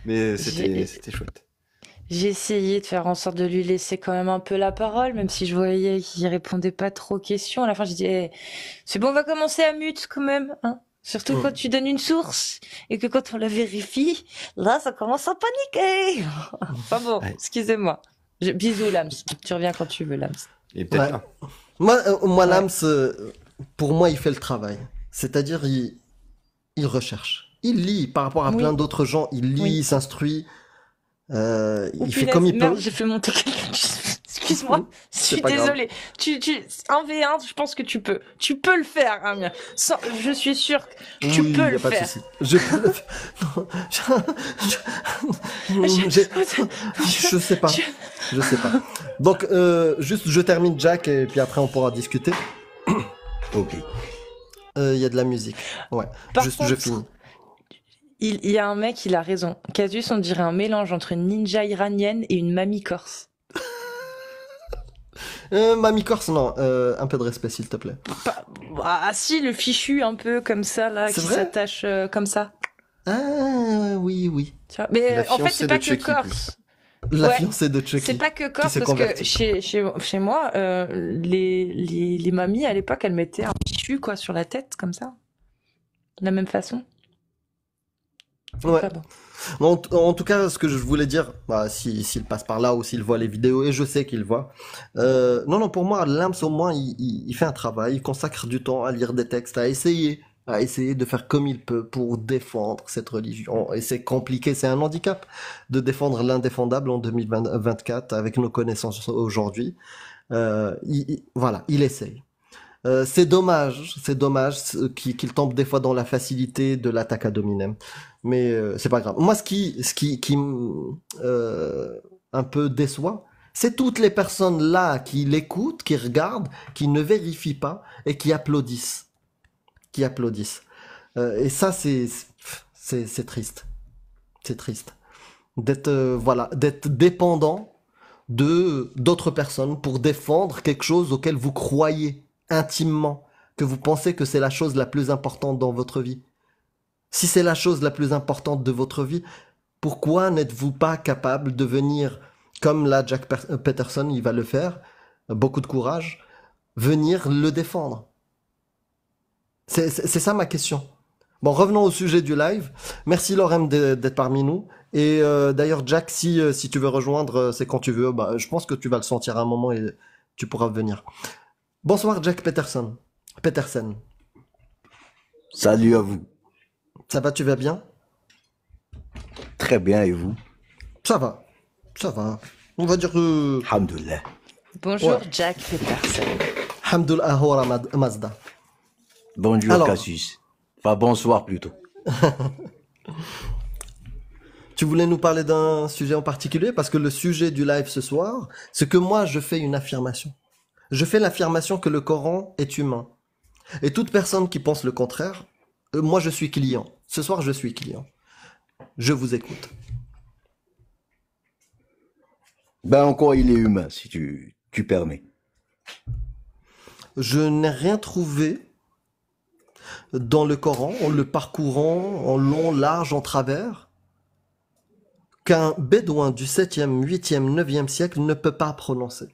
Speaker 5: Mais c'était chouette.
Speaker 2: J'ai essayé de faire en sorte de lui laisser quand même un peu la parole, même si je voyais qu'il répondait pas trop aux questions. À la fin, j'ai dit, c'est bon, on va commencer à mute quand même, hein. Surtout quand tu donnes une source et que quand on la vérifie, là, ça commence à paniquer. Enfin bon,
Speaker 5: Ouais.
Speaker 2: excusez-moi. Bisous, Lams. Tu reviens quand tu veux, Lams.
Speaker 5: Et peut-être
Speaker 3: Ouais.
Speaker 5: là.
Speaker 3: Moi, Lams, pour moi, il fait le travail. C'est-à-dire, il recherche. Il lit par rapport à
Speaker 2: Oui.
Speaker 3: plein d'autres gens. Il lit,
Speaker 2: Oui.
Speaker 3: il s'instruit.
Speaker 2: Oh,
Speaker 3: Il fait
Speaker 2: punaise,
Speaker 3: comme il
Speaker 2: merde,
Speaker 3: peut.
Speaker 2: j'ai fait monter quelqu'un. Excuse-moi, je
Speaker 3: C'est
Speaker 2: suis
Speaker 3: pas grave.
Speaker 2: désolée. 1v1, je pense que tu peux. Tu peux le faire, Amir. Je suis sûre que tu
Speaker 3: Oui,
Speaker 2: peux
Speaker 3: y
Speaker 2: le
Speaker 3: a pas de
Speaker 2: faire.
Speaker 3: souci. Je peux le faire. Non, je sais pas.
Speaker 2: je-
Speaker 3: Je sais pas. Donc, juste, je termine Jack et puis après on pourra discuter.
Speaker 4: Ok.
Speaker 3: Il y a de la musique. Ouais.
Speaker 2: Par
Speaker 3: Juste,
Speaker 2: contre,
Speaker 3: je finis.
Speaker 2: il y a un mec, il a raison. Casus, on dirait un mélange entre une ninja iranienne et une mamie corse.
Speaker 3: Mamie Corse, non. Un peu de respect, s'il te plaît.
Speaker 2: Ah si, le fichu un peu comme ça, là,
Speaker 3: C'est
Speaker 2: qui
Speaker 3: vrai
Speaker 2: s'attache comme ça.
Speaker 3: Ah, oui, oui.
Speaker 2: Tu vois. Mais
Speaker 5: La
Speaker 2: en fait,
Speaker 5: fiancée
Speaker 2: c'est pas
Speaker 5: de
Speaker 2: que
Speaker 5: Chucky,
Speaker 2: corse.
Speaker 3: La
Speaker 2: Ouais.
Speaker 3: fiancée de Chucky.
Speaker 2: C'est pas que
Speaker 3: qui
Speaker 2: corse,
Speaker 3: s'est
Speaker 2: parce que
Speaker 3: convertie.
Speaker 2: chez moi, les mamies, à l'époque, elles mettaient un fichu, quoi, sur la tête, comme ça. De la même façon.
Speaker 3: Ouais.
Speaker 2: Pas bon.
Speaker 3: En tout cas, ce que je voulais dire, bah, s'il passe par là ou s'il voit les vidéos, et je sais qu'il voit, non, pour moi, Lams, au moins, il fait un travail, il consacre du temps à lire des textes, à essayer de faire comme il peut pour défendre cette religion. Et c'est compliqué, c'est un handicap de défendre l'indéfendable en 2024 avec nos connaissances aujourd'hui. Voilà, il essaye. C'est dommage qu'il tombe des fois dans la facilité de l'attaque à dominem. Mais c'est pas grave. Moi, ce qui un peu déçoit, c'est toutes les personnes là qui l'écoutent, qui regardent, qui ne vérifient pas et qui applaudissent. Et ça, c'est triste. C'est triste d'être dépendant de d'autres personnes pour défendre quelque chose auquel vous croyez intimement, que vous pensez que c'est la chose la plus importante dans votre vie. Si c'est la chose la plus importante de votre vie, pourquoi n'êtes-vous pas capable de venir, comme là Jack Peterson, il va le faire, beaucoup de courage, venir le défendre? C'est ça ma question. Bon, revenons au sujet du live. Merci Lorem d'être parmi nous. Et d'ailleurs, Jack, si tu veux rejoindre, c'est quand tu veux. Bah, je pense que tu vas le sentir à un moment et tu pourras venir. Bonsoir Jack Peterson.
Speaker 4: Salut à vous.
Speaker 3: Ça va, tu vas bien?
Speaker 4: Très bien, et vous?
Speaker 3: Ça va. On va dire
Speaker 4: Alhamdoulilah.
Speaker 2: Bonjour,
Speaker 3: Ouais.
Speaker 2: Jack Peterson.
Speaker 3: Hamdulillah Hora Mazda.
Speaker 4: Bonjour,
Speaker 3: Alors.
Speaker 4: Cassius. Enfin, bonsoir plutôt.
Speaker 3: Tu voulais nous parler d'un sujet en particulier? Parce que le sujet du live ce soir, c'est que moi, je fais une affirmation. Je fais l'affirmation que le Coran est humain. Et toute personne qui pense le contraire, moi, je suis client. Ce soir, je suis client. Je vous écoute.
Speaker 4: Ben, encore, il est humain, si tu permets.
Speaker 3: Je n'ai rien trouvé dans le Coran, en le parcourant en long, large, en travers, qu'un bédouin du 7e, 8e, 9e siècle ne peut pas prononcer.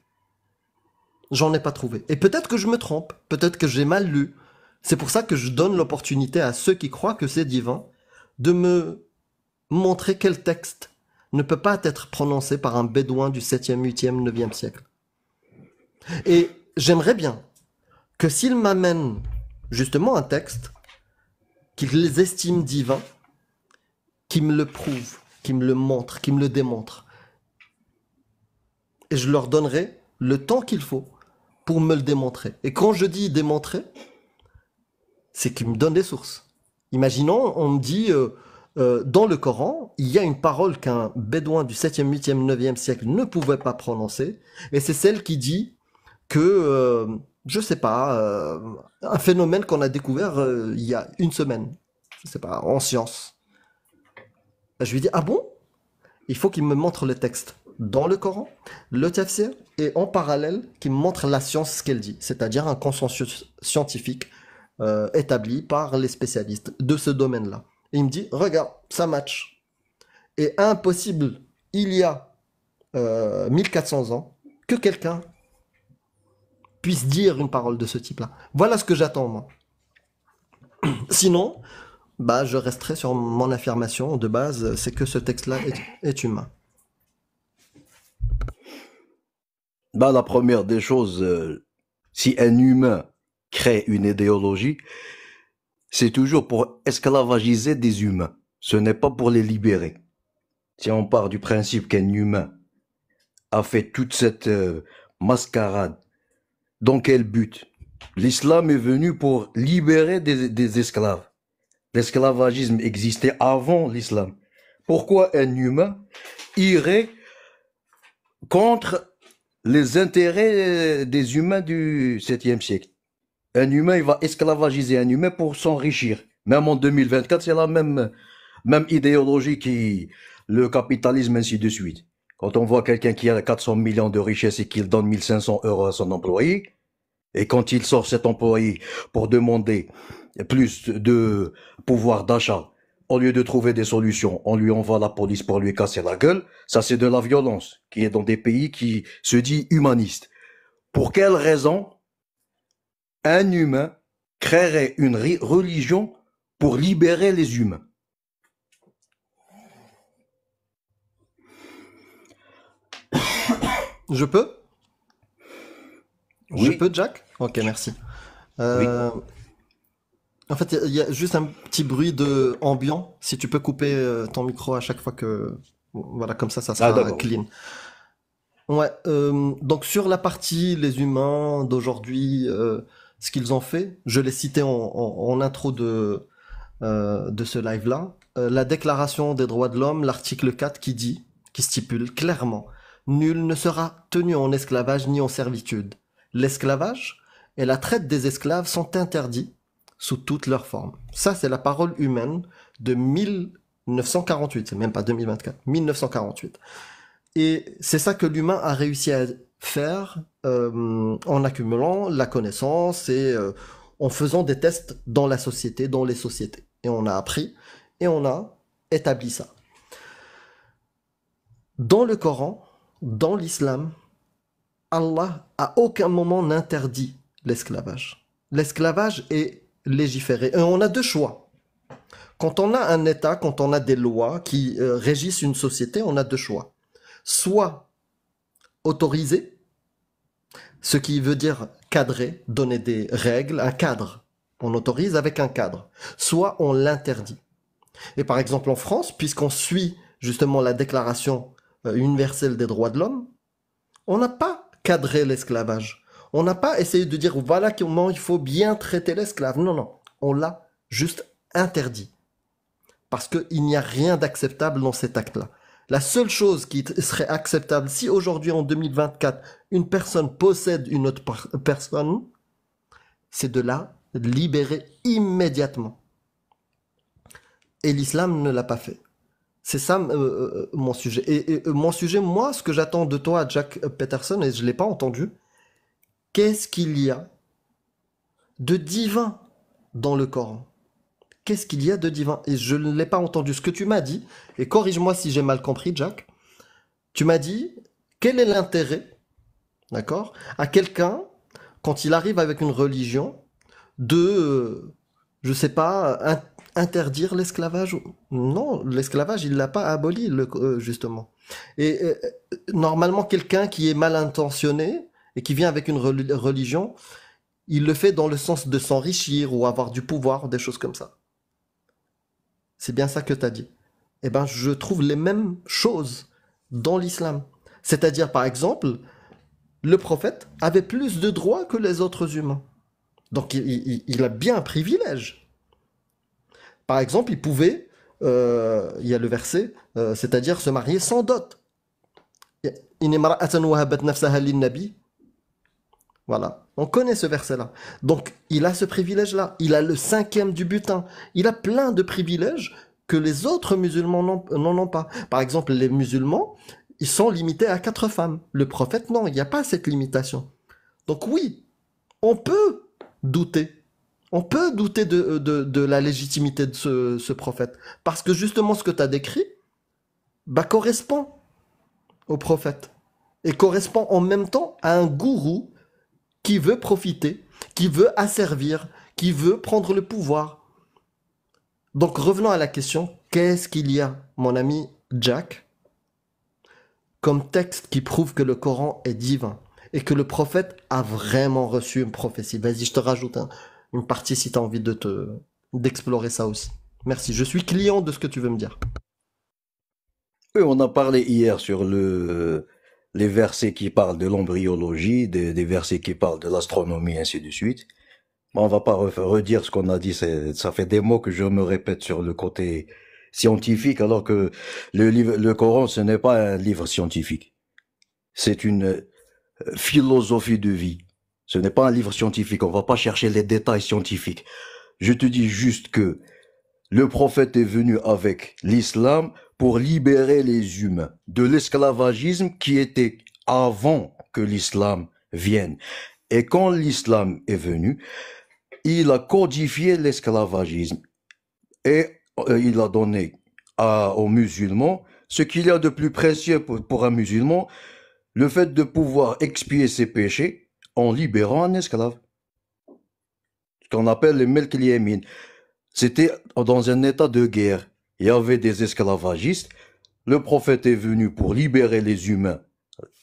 Speaker 3: J'en ai pas trouvé. Et peut-être que je me trompe, peut-être que j'ai mal lu. C'est pour ça que je donne l'opportunité à ceux qui croient que c'est divin de me montrer quel texte ne peut pas être prononcé par un bédouin du 7e, 8e, 9e siècle. Et j'aimerais bien que s'ils m'amènent justement un texte qu'ils les estiment divin, qu'ils me le prouvent, qu'ils me le montrent, qu'ils me le démontrent. Et je leur donnerai le temps qu'il faut pour me le démontrer. Et quand je dis démontrer, c'est qu'ils me donnent des sources. Imaginons, on me dit, dans le Coran, il y a une parole qu'un bédouin du 7e, 8e, 9e siècle ne pouvait pas prononcer, et c'est celle qui dit que, je sais pas, un phénomène qu'on a découvert il y a une semaine, je sais pas, en science. Je lui dis, ah bon? Il faut qu'il me montre le texte dans le Coran, le tafsir, et en parallèle, qu'il me montre la science, ce qu'elle dit, c'est-à-dire un consensus scientifique établi par les spécialistes de ce domaine-là. Et il me dit, regarde, ça match. Et impossible, il y a 1400 ans, que quelqu'un puisse dire une parole de ce type-là. Voilà ce que j'attends, moi. Sinon, bah, je resterai sur mon affirmation de base, c'est que ce texte-là est humain.
Speaker 4: Ben, la première des choses, si un humain crée une idéologie, c'est toujours pour esclavagiser des humains. Ce n'est pas pour les libérer. Si on part du principe qu'un humain a fait toute cette mascarade. Dans quel but? L'islam est venu pour libérer des esclaves. L'esclavagisme existait avant l'islam. Pourquoi un humain irait contre les intérêts des humains du 7e siècle? Un humain, il va esclavagiser un humain pour s'enrichir. Même en 2024, c'est la même idéologie qui le capitalisme, ainsi de suite. Quand on voit quelqu'un qui a 400 millions de richesses et qu'il donne 1500 euros à son employé, et quand il sort cet employé pour demander plus de pouvoir d'achat, au lieu de trouver des solutions, on lui envoie la police pour lui casser la gueule, ça c'est de la violence, qui est dans des pays qui se dit humanistes. Pour quelle raison un humain créerait une religion pour libérer les humains?
Speaker 3: Je peux?
Speaker 4: Oui.
Speaker 3: Je peux, Jack? Ok, merci.
Speaker 4: Oui.
Speaker 3: En fait, il y a juste un petit bruit de ambiant. Si tu peux couper ton micro à chaque fois que... Voilà, comme ça sera
Speaker 4: d'accord.
Speaker 3: clean. Ouais, donc sur la partie les humains d'aujourd'hui, ce qu'ils ont fait, je l'ai cité en intro de ce live-là, la Déclaration des droits de l'homme, l'article 4 qui stipule clairement, nul ne sera tenu en esclavage ni en servitude. L'esclavage et la traite des esclaves sont interdits sous toutes leurs formes. Ça, c'est la parole humaine de 1948, c'est même pas 2024, 1948. Et c'est ça que l'humain a réussi à faire en accumulant la connaissance et en faisant des tests dans la société, dans les sociétés. Et on a appris et on a établi ça. Dans le Coran, dans l'islam, Allah à aucun moment n'interdit l'esclavage. L'esclavage est légiféré. Et on a deux choix. Quand on a un État, quand on a des lois qui régissent une société, on a deux choix. Soit autoriser, ce qui veut dire cadrer, donner des règles, un cadre. On autorise avec un cadre. Soit on l'interdit. Et par exemple en France, puisqu'on suit justement la Déclaration universelle des droits de l'homme, on n'a pas cadré l'esclavage. On n'a pas essayé de dire voilà comment il faut bien traiter l'esclave. Non, non. On l'a juste interdit. Parce qu'il n'y a rien d'acceptable dans cet acte-là. La seule chose qui serait acceptable, si aujourd'hui en 2024, une personne possède une autre personne, c'est de la libérer immédiatement. Et l'islam ne l'a pas fait. C'est ça mon sujet. Et mon sujet, moi, ce que j'attends de toi, Jack Peterson, et je ne l'ai pas entendu, qu'est-ce qu'il y a de divin dans le Coran? Qu'est-ce qu'il y a de divin? Et je ne l'ai pas entendu. Ce que tu m'as dit, et corrige-moi si j'ai mal compris, Jack, tu m'as dit, quel est l'intérêt, d'accord, à quelqu'un, quand il arrive avec une religion, de, je sais pas, interdire l'esclavage? Non, l'esclavage, il l'a pas aboli, justement. Et normalement, quelqu'un qui est mal intentionné et qui vient avec une religion, il le fait dans le sens de s'enrichir ou avoir du pouvoir, des choses comme ça. C'est bien ça que tu as dit. Eh ben, je trouve les mêmes choses dans l'islam. C'est-à-dire, par exemple, le prophète avait plus de droits que les autres humains. Donc, il a bien un privilège. Par exemple, il pouvait, il y a le verset, c'est-à-dire se marier sans dot. Voilà, on connaît ce verset-là. Donc, il a ce privilège-là. Il a le 5e du butin. Il a plein de privilèges que les autres musulmans n'en ont pas. Par exemple, les musulmans, ils sont limités à 4 femmes. Le prophète, non, il n'y a pas cette limitation. Donc oui, on peut douter. On peut douter de la légitimité de ce prophète. Parce que justement, ce que tu as décrit, correspond au prophète. Et correspond en même temps à un gourou qui veut profiter, qui veut asservir, qui veut prendre le pouvoir. Donc revenons à la question, qu'est-ce qu'il y a, mon ami Jack, comme texte qui prouve que le Coran est divin et que le prophète a vraiment reçu une prophétie? Vas-y, je te rajoute une partie si tu as envie d'explorer ça aussi. Merci, je suis client de ce que tu veux me dire.
Speaker 4: Oui, on a parlé hier sur les versets qui parlent de l'embryologie, des versets qui parlent de l'astronomie, ainsi de suite. Bon, on va pas redire ce qu'on a dit, ça fait des mots que je me répète sur le côté scientifique, alors que le Coran, ce n'est pas un livre scientifique. C'est une philosophie de vie. Ce n'est pas un livre scientifique, on va pas chercher les détails scientifiques. Je te dis juste que le prophète est venu avec l'islam pour libérer les humains de l'esclavagisme qui était avant que l'islam vienne. Et quand l'islam est venu, il a codifié l'esclavagisme et il a donné aux musulmans ce qu'il y a de plus précieux pour un musulman, le fait de pouvoir expier ses péchés en libérant un esclave. Ce qu'on appelle les melk al-yamin. C'était dans un état de guerre. Il y avait des esclavagistes. Le prophète est venu pour libérer les humains.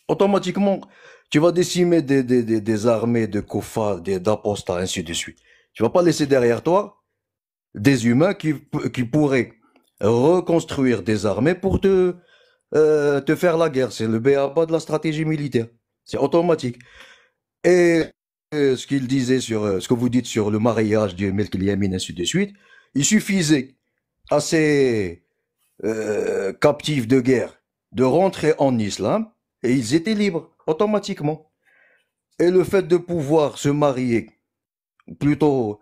Speaker 4: Automatiquement, tu vas décimer des armées de kuffar, d'apostats, ainsi de suite. Tu vas pas laisser derrière toi des humains qui pourraient reconstruire des armées pour te faire la guerre. C'est le b.a.-ba de la stratégie militaire. C'est automatique. Et ce qu'il disait sur ce que vous dites sur le mariage du Melk al-Yamin, ainsi de suite, il suffisait à ces captifs de guerre de rentrer en islam et ils étaient libres automatiquement. Et le fait de pouvoir se marier, plutôt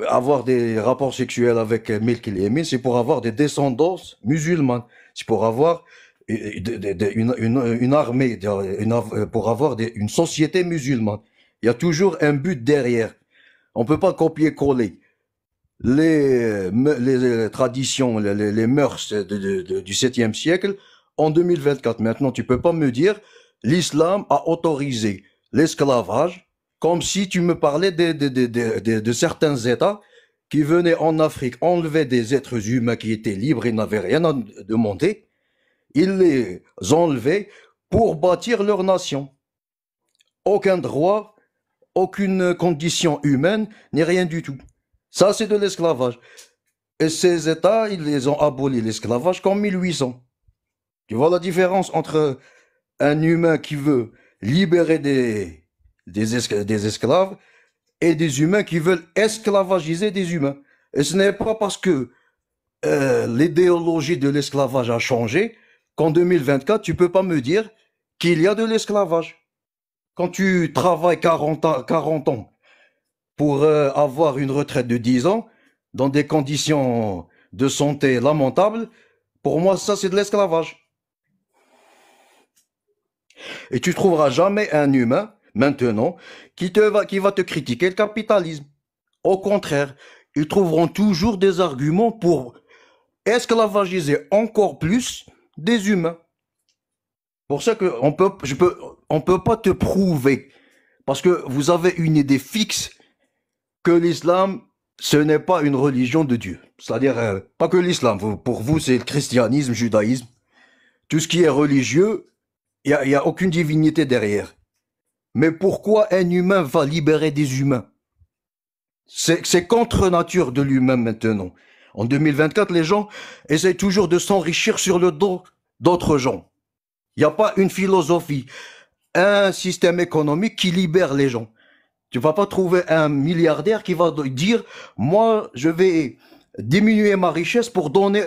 Speaker 4: avoir des rapports sexuels avec Melk al-Yamin, c'est pour avoir des descendances musulmanes, c'est pour avoir une armée, pour avoir une société musulmane. Il y a toujours un but derrière. On peut pas copier-coller les traditions, les mœurs du 7e siècle en 2024. Maintenant, tu peux pas me dire l'islam a autorisé l'esclavage comme si tu me parlais de certains États qui venaient en Afrique enlever des êtres humains qui étaient libres et n'avaient rien à demander. Ils les enlevaient pour bâtir leur nation. Aucun droit, aucune condition humaine, ni rien du tout. Ça, c'est de l'esclavage. Et ces États, ils les ont abolis l'esclavage qu'en 1800. Tu vois la différence entre un humain qui veut libérer des esclaves et des humains qui veulent esclavagiser des humains. Et ce n'est pas parce que l'idéologie de l'esclavage a changé qu'en 2024, tu peux pas me dire qu'il y a de l'esclavage. Quand tu travailles 40 ans pour avoir une retraite de 10 ans, dans des conditions de santé lamentables, pour moi, ça, c'est de l'esclavage. Et tu trouveras jamais un humain, maintenant, qui va te critiquer le capitalisme. Au contraire, ils trouveront toujours des arguments pour esclavagiser encore plus des humains. Pour ça que on peut pas te prouver, parce que vous avez une idée fixe que l'islam, ce n'est pas une religion de Dieu. C'est-à-dire, pas que l'islam, pour vous c'est le christianisme, le judaïsme, tout ce qui est religieux, il y a aucune divinité derrière. Mais pourquoi un humain va libérer des humains? C'est contre nature de l'humain maintenant. En 2024, les gens essayent toujours de s'enrichir sur le dos d'autres gens. Il n'y a pas une philosophie, un système économique qui libère les gens. Tu vas pas trouver un milliardaire qui va dire « Moi, je vais diminuer ma richesse pour donner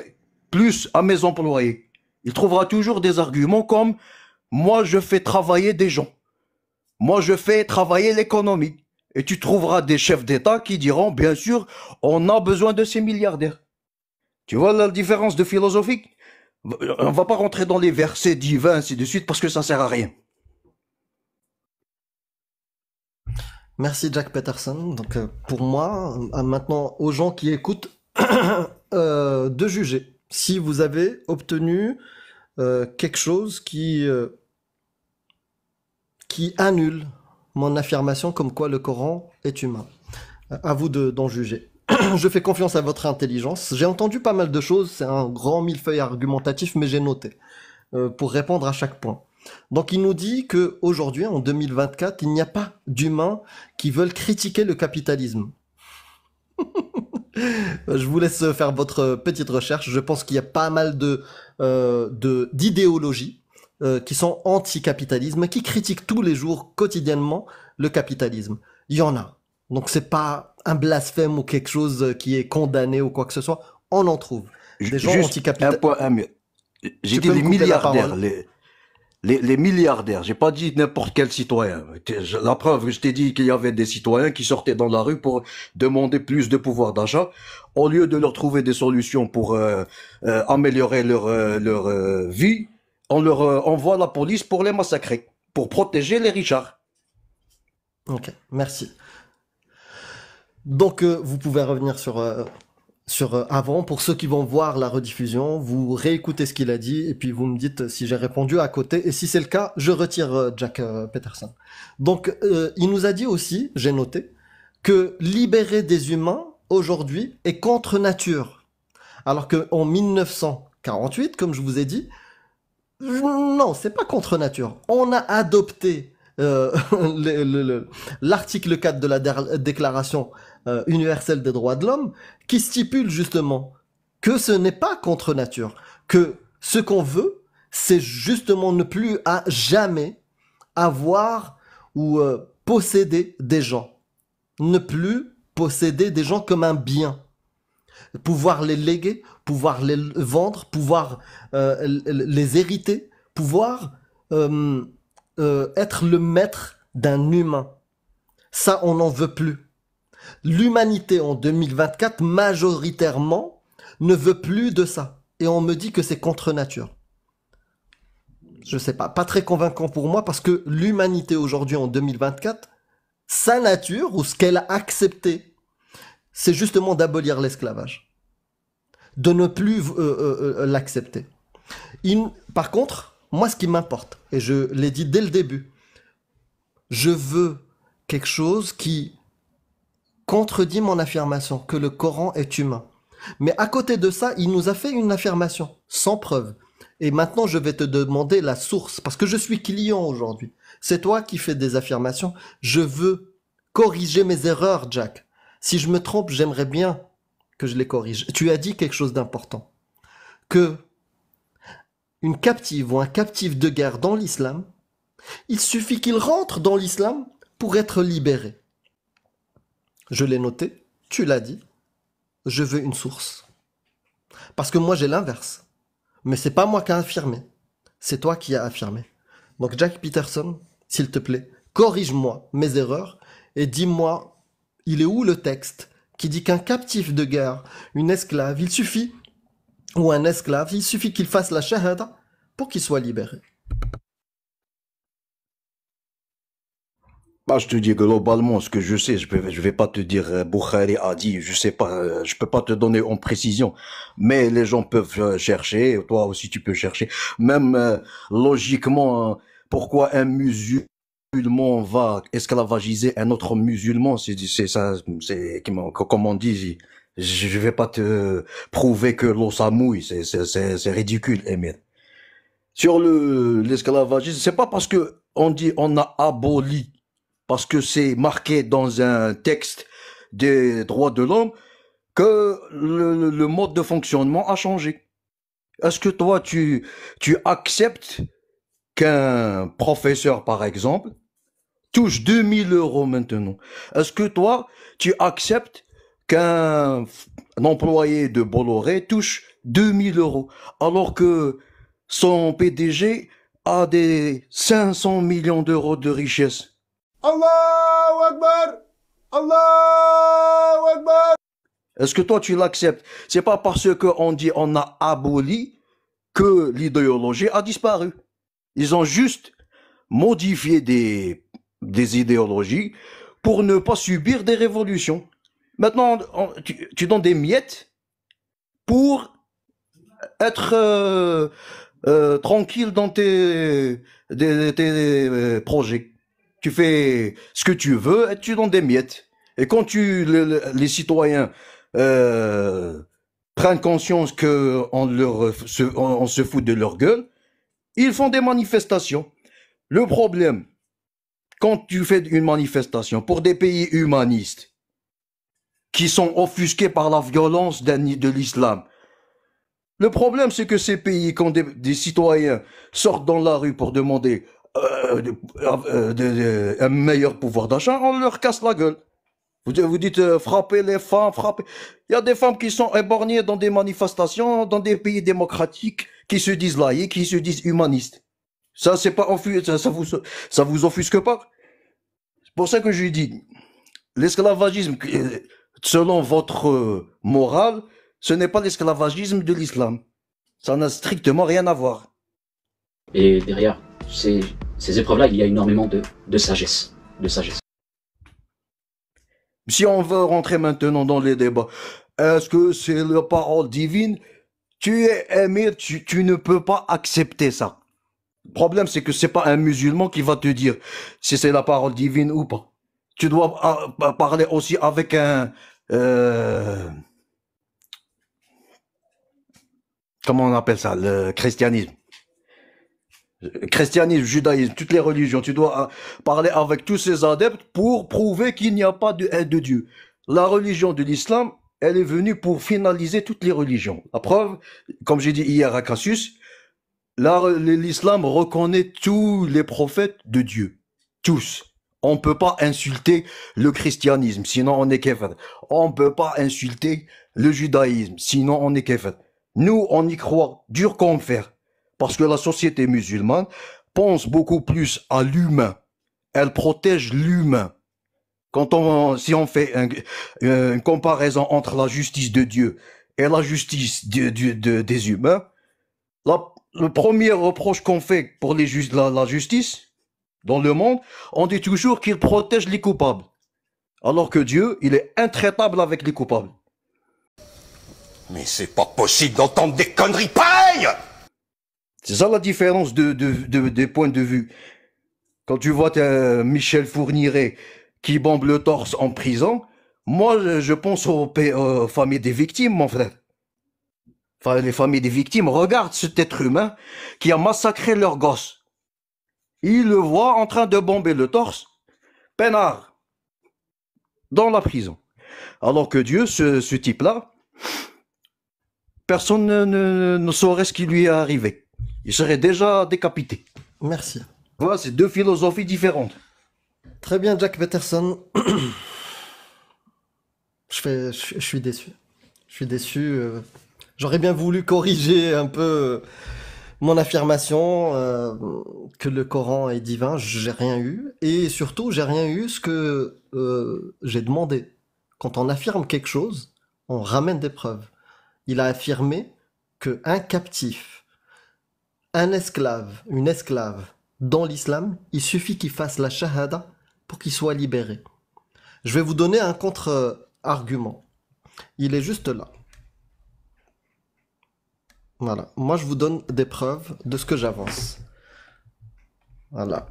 Speaker 4: plus à mes employés. » Il trouvera toujours des arguments comme « Moi, je fais travailler des gens. Moi, je fais travailler l'économie. » Et tu trouveras des chefs d'État qui diront « Bien sûr, on a besoin de ces milliardaires. » Tu vois la différence de philosophie? On va pas rentrer dans les versets divins, ainsi de suite, parce que ça sert à rien.
Speaker 3: Merci Jack Peterson. Donc pour moi, maintenant aux gens qui écoutent, de juger si vous avez obtenu quelque chose qui annule mon affirmation comme quoi le Coran est humain. À vous d'en juger. Je fais confiance à votre intelligence. J'ai entendu pas mal de choses, c'est un grand millefeuille argumentatif, mais j'ai noté pour répondre à chaque point. Donc il nous dit que aujourd'hui, en 2024, il n'y a pas d'humains qui veulent critiquer le capitalisme. Je vous laisse faire votre petite recherche. Je pense qu'il y a pas mal d'idéologies qui sont anti-capitalisme, qui critiquent tous les jours, quotidiennement, le capitalisme. Il y en a. Donc c'est pas un blasphème ou quelque chose qui est condamné ou quoi que ce soit. On en trouve. Des gens
Speaker 4: Juste un
Speaker 3: anticapitalistes.
Speaker 4: point, j'ai
Speaker 3: Tu
Speaker 4: dit
Speaker 3: peux me
Speaker 4: les
Speaker 3: couper la
Speaker 4: milliardaires,
Speaker 3: parole.
Speaker 4: les milliardaires, j'ai pas dit n'importe quel citoyen. La preuve, je t'ai dit qu'il y avait des citoyens qui sortaient dans la rue pour demander plus de pouvoir d'achat. Au lieu de leur trouver des solutions pour améliorer leur vie, on leur envoie la police pour les massacrer, pour protéger les richards.
Speaker 3: Ok, merci. Donc vous pouvez revenir sur avant. Pour ceux qui vont voir la rediffusion, vous réécoutez ce qu'il a dit et puis vous me dites si j'ai répondu à côté. Et si c'est le cas, je retire Jack Peterson. Donc il nous a dit aussi, j'ai noté, que libérer des humains aujourd'hui est contre nature. Alors qu'en 1948, comme je vous ai dit, non, c'est pas contre nature. On a adopté l'article 4 de la Déclaration universelle des droits de l'homme qui stipule justement que ce n'est pas contre nature, que ce qu'on veut, c'est justement ne plus à jamais avoir ou posséder des gens. Ne plus posséder des gens comme un bien. Pouvoir les léguer, pouvoir les vendre, pouvoir les hériter, pouvoir être le maître d'un humain. Ça, on n'en veut plus. L'humanité en 2024, majoritairement, ne veut plus de ça. Et on me dit que c'est contre nature. Je sais pas très convaincant pour moi parce que l'humanité aujourd'hui en 2024, sa nature ou ce qu'elle a accepté, c'est justement d'abolir l'esclavage. De ne plus l'accepter. Par contre, moi ce qui m'importe, et je l'ai dit dès le début, je veux quelque chose qui contredit mon affirmation, que le Coran est humain. Mais à côté de ça, il nous a fait une affirmation, sans preuve. Et maintenant, je vais te demander la source, parce que je suis client aujourd'hui. C'est toi qui fais des affirmations. Je veux corriger mes erreurs, Jack. Si je me trompe, j'aimerais bien que je les corrige. Tu as dit quelque chose d'important. Que une captive ou un captif de guerre dans l'islam, il suffit qu'il rentre dans l'islam pour être libéré. Je l'ai noté, tu l'as dit, je veux une source. Parce que moi j'ai l'inverse. Mais c'est pas moi qui ai affirmé, c'est toi qui as affirmé. Donc Jack Peterson, s'il te plaît, corrige-moi mes erreurs et dis-moi, il est où le texte qui dit qu'un captif de guerre, une esclave, il suffit, ou un esclave, il suffit qu'il fasse la shahada pour qu'il soit libéré.
Speaker 4: Bah, je te dis globalement ce que je sais. Je vais pas te dire Bukhari a dit. Je sais pas. Je peux pas te donner en précision. Mais les gens peuvent chercher. Toi aussi, tu peux chercher. Même logiquement, pourquoi un musulman va esclavagiser un autre musulman? C'est ça. C'est comme on dit. Je vais pas te prouver que l'eau ça mouille. C'est ridicule, Emile. Sur l'esclavagisme, c'est pas parce que on dit on a aboli, parce que c'est marqué dans un texte des droits de l'homme, que le mode de fonctionnement a changé. Est-ce que toi, tu acceptes qu'un professeur, par exemple, touche 2000 euros maintenant? Est-ce que toi, tu acceptes qu'un employé de Bolloré touche 2000 euros, alors que son PDG a des 500 millions d'euros de richesse?
Speaker 6: Allahu Akbar! Allahu Akbar!
Speaker 4: Est-ce que toi tu l'acceptes? C'est pas parce qu'on dit on a aboli que l'idéologie a disparu. Ils ont juste modifié des idéologies pour ne pas subir des révolutions. Maintenant, tu donnes des miettes pour être tranquille dans tes projets. Tu fais ce que tu veux et tu donnes des miettes. Et quand les citoyens prennent conscience on se fout de leur gueule, ils font des manifestations. Le problème, quand tu fais une manifestation pour des pays humanistes qui sont offusqués par la violence de l'islam, Le problème, c'est que ces pays, quand des citoyens sortent dans la rue pour demander un meilleur pouvoir d'achat, on leur casse la gueule. Vous dites frapper les femmes, frapper. Il y a des femmes qui sont éborgnées dans des manifestations, dans des pays démocratiques, qui se disent laïcs, qui se disent humanistes. Ça, c'est pas ça vous offusque pas. C'est pour ça que je lui dis, l'esclavagisme, selon votre morale, ce n'est pas l'esclavagisme de l'islam. Ça n'a strictement rien à voir.
Speaker 7: Et derrière ces épreuves-là, il y a énormément de sagesse. De sagesse.
Speaker 4: Si on veut rentrer maintenant dans les débats, est-ce que c'est la parole divine? Tu es émir, tu ne peux pas accepter ça. Le problème, c'est que c'est pas un musulman qui va te dire si c'est la parole divine ou pas. Tu dois parler aussi avec un... comment on appelle ça? Le christianisme. Christianisme, judaïsme, toutes les religions. Tu dois parler avec tous ces adeptes pour prouver qu'il n'y a pas de haine de Dieu. La religion de l'islam, elle est venue pour finaliser toutes les religions. La preuve, comme j'ai dit hier à Cassius, l'islam reconnaît tous les prophètes de Dieu. Tous. On ne peut pas insulter le christianisme, sinon on est kéfir. On ne peut pas insulter le judaïsme, sinon on est kéfir. Nous, on y croit dur comme fer. Parce que la société musulmane pense beaucoup plus à l'humain. Elle protège l'humain. Si on fait une comparaison entre la justice de Dieu et la justice des humains, le premier reproche qu'on fait pour la justice dans le monde, on dit toujours qu'il protège les coupables. Alors que Dieu, il est intraitable avec les coupables.
Speaker 8: Mais c'est pas possible d'entendre des conneries pareilles!
Speaker 4: C'est ça la différence des points de vue. Quand tu vois Michel Fourniret qui bombe le torse en prison, moi je pense aux familles des victimes, mon frère. Enfin, les familles des victimes regardent cet être humain qui a massacré leurs gosses. Ils le voient en train de bomber le torse, peinard, dans la prison. Alors que Dieu, ce type-là, personne ne saurait ce qui lui est arrivé. Il serait déjà décapité.
Speaker 3: Merci.
Speaker 4: Voilà, c'est deux philosophies différentes.
Speaker 3: Très bien, Jack Peterson. Je suis déçu. Je suis déçu. J'aurais bien voulu corriger un peu mon affirmation que le Coran est divin. J'ai rien eu. Et surtout, j'ai rien eu ce que j'ai demandé. Quand on affirme quelque chose, on ramène des preuves. Il a affirmé qu'un captif, un esclave, une esclave, dans l'islam, il suffit qu'il fasse la shahada pour qu'il soit libéré. Je vais vous donner un contre-argument. Il est juste là. Voilà. Moi, je vous donne des preuves de ce que j'avance. Voilà.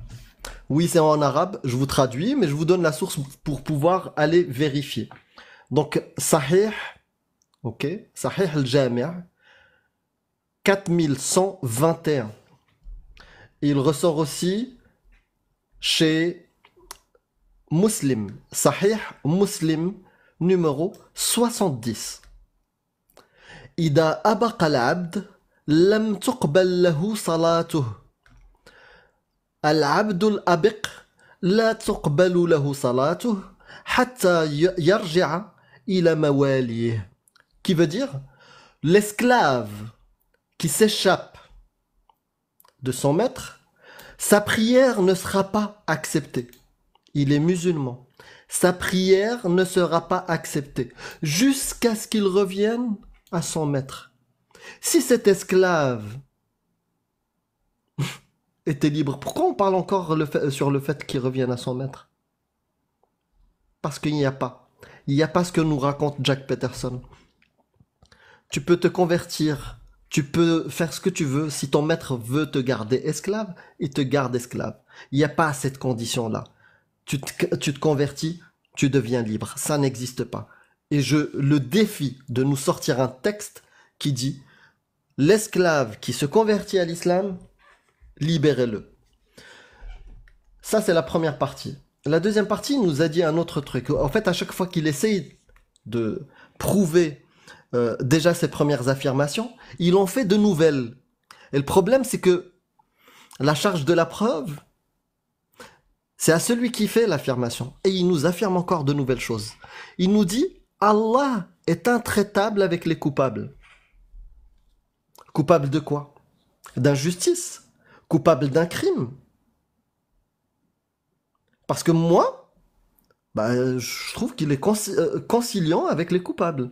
Speaker 3: Oui, c'est en arabe, je vous traduis, mais je vous donne la source pour pouvoir aller vérifier. Donc, Sahih, ok, Sahih al-Jami' 4121. Il ressort aussi chez Muslim, Sahih Muslim numéro 70. إذا أبق العبد لم تقبل له صلاته. العبد الأبق لا تقبل له صلاته حتى يرجع إلى مواليه. Qui veut dire l'esclave qui s'échappe de son maître, sa prière ne sera pas acceptée. Il est musulman. Sa prière ne sera pas acceptée jusqu'à ce qu'il revienne à son maître. Si cet esclave était libre, pourquoi on parle encore sur le fait qu'il revienne à son maître? Parce qu'il n'y a pas. Il n'y a pas ce que nous raconte Jack Peterson. Tu peux te convertir, tu peux faire ce que tu veux. Si ton maître veut te garder esclave, il te garde esclave. Il n'y a pas cette condition-là. Tu te convertis, tu deviens libre. Ça n'existe pas. Et je le défie de nous sortir un texte qui dit « L'esclave qui se convertit à l'islam, libérez-le ». Ça, c'est la première partie. La deuxième partie, il nous a dit un autre truc. En fait, à chaque fois qu'il essaye de prouver déjà ses premières affirmations, il en fait de nouvelles. Et le problème, c'est que la charge de la preuve, c'est à celui qui fait l'affirmation. Et il nous affirme encore de nouvelles choses. Il nous dit, Allah est intraitable avec les coupables. Coupable de quoi? D'injustice. Coupable d'un crime. Parce que moi, je trouve qu'il est conciliant avec les coupables.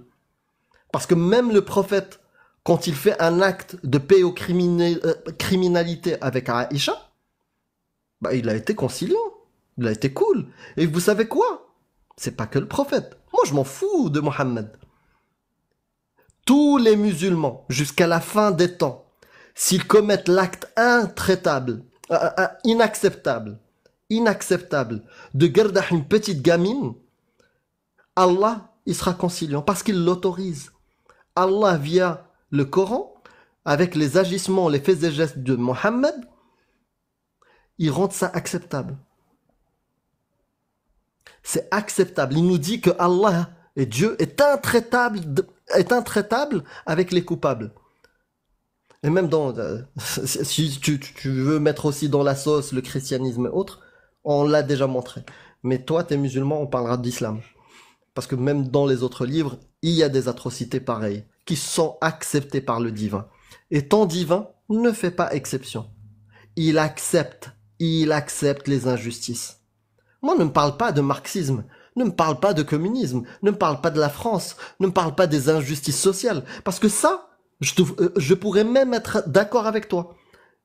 Speaker 3: Parce que même le prophète, quand il fait un acte de criminalité avec Aïcha, il a été conciliant. Il a été cool. Et vous savez quoi? C'est pas que le prophète. Moi, je m'en fous de Mohammed. Tous les musulmans, jusqu'à la fin des temps, s'ils commettent l'acte intraitable, inacceptable, de garder une petite gamine, Allah, il sera conciliant parce qu'il l'autorise. Allah, via le Coran, avec les agissements, les faits et gestes de Mohammed, il rend ça acceptable. C'est acceptable. Il nous dit que Allah et Dieu est intraitable avec les coupables. Et même si tu veux mettre aussi dans la sauce le christianisme et autres, on l'a déjà montré. Mais toi, t'es musulman, on parlera d'islam. Parce que même dans les autres livres, il y a des atrocités pareilles qui sont acceptées par le divin. Et ton divin ne fait pas exception. Il accepte les injustices. Moi, ne me parle pas de marxisme, ne me parle pas de communisme, ne me parle pas de la France, ne me parle pas des injustices sociales. Parce que ça, je pourrais même être d'accord avec toi.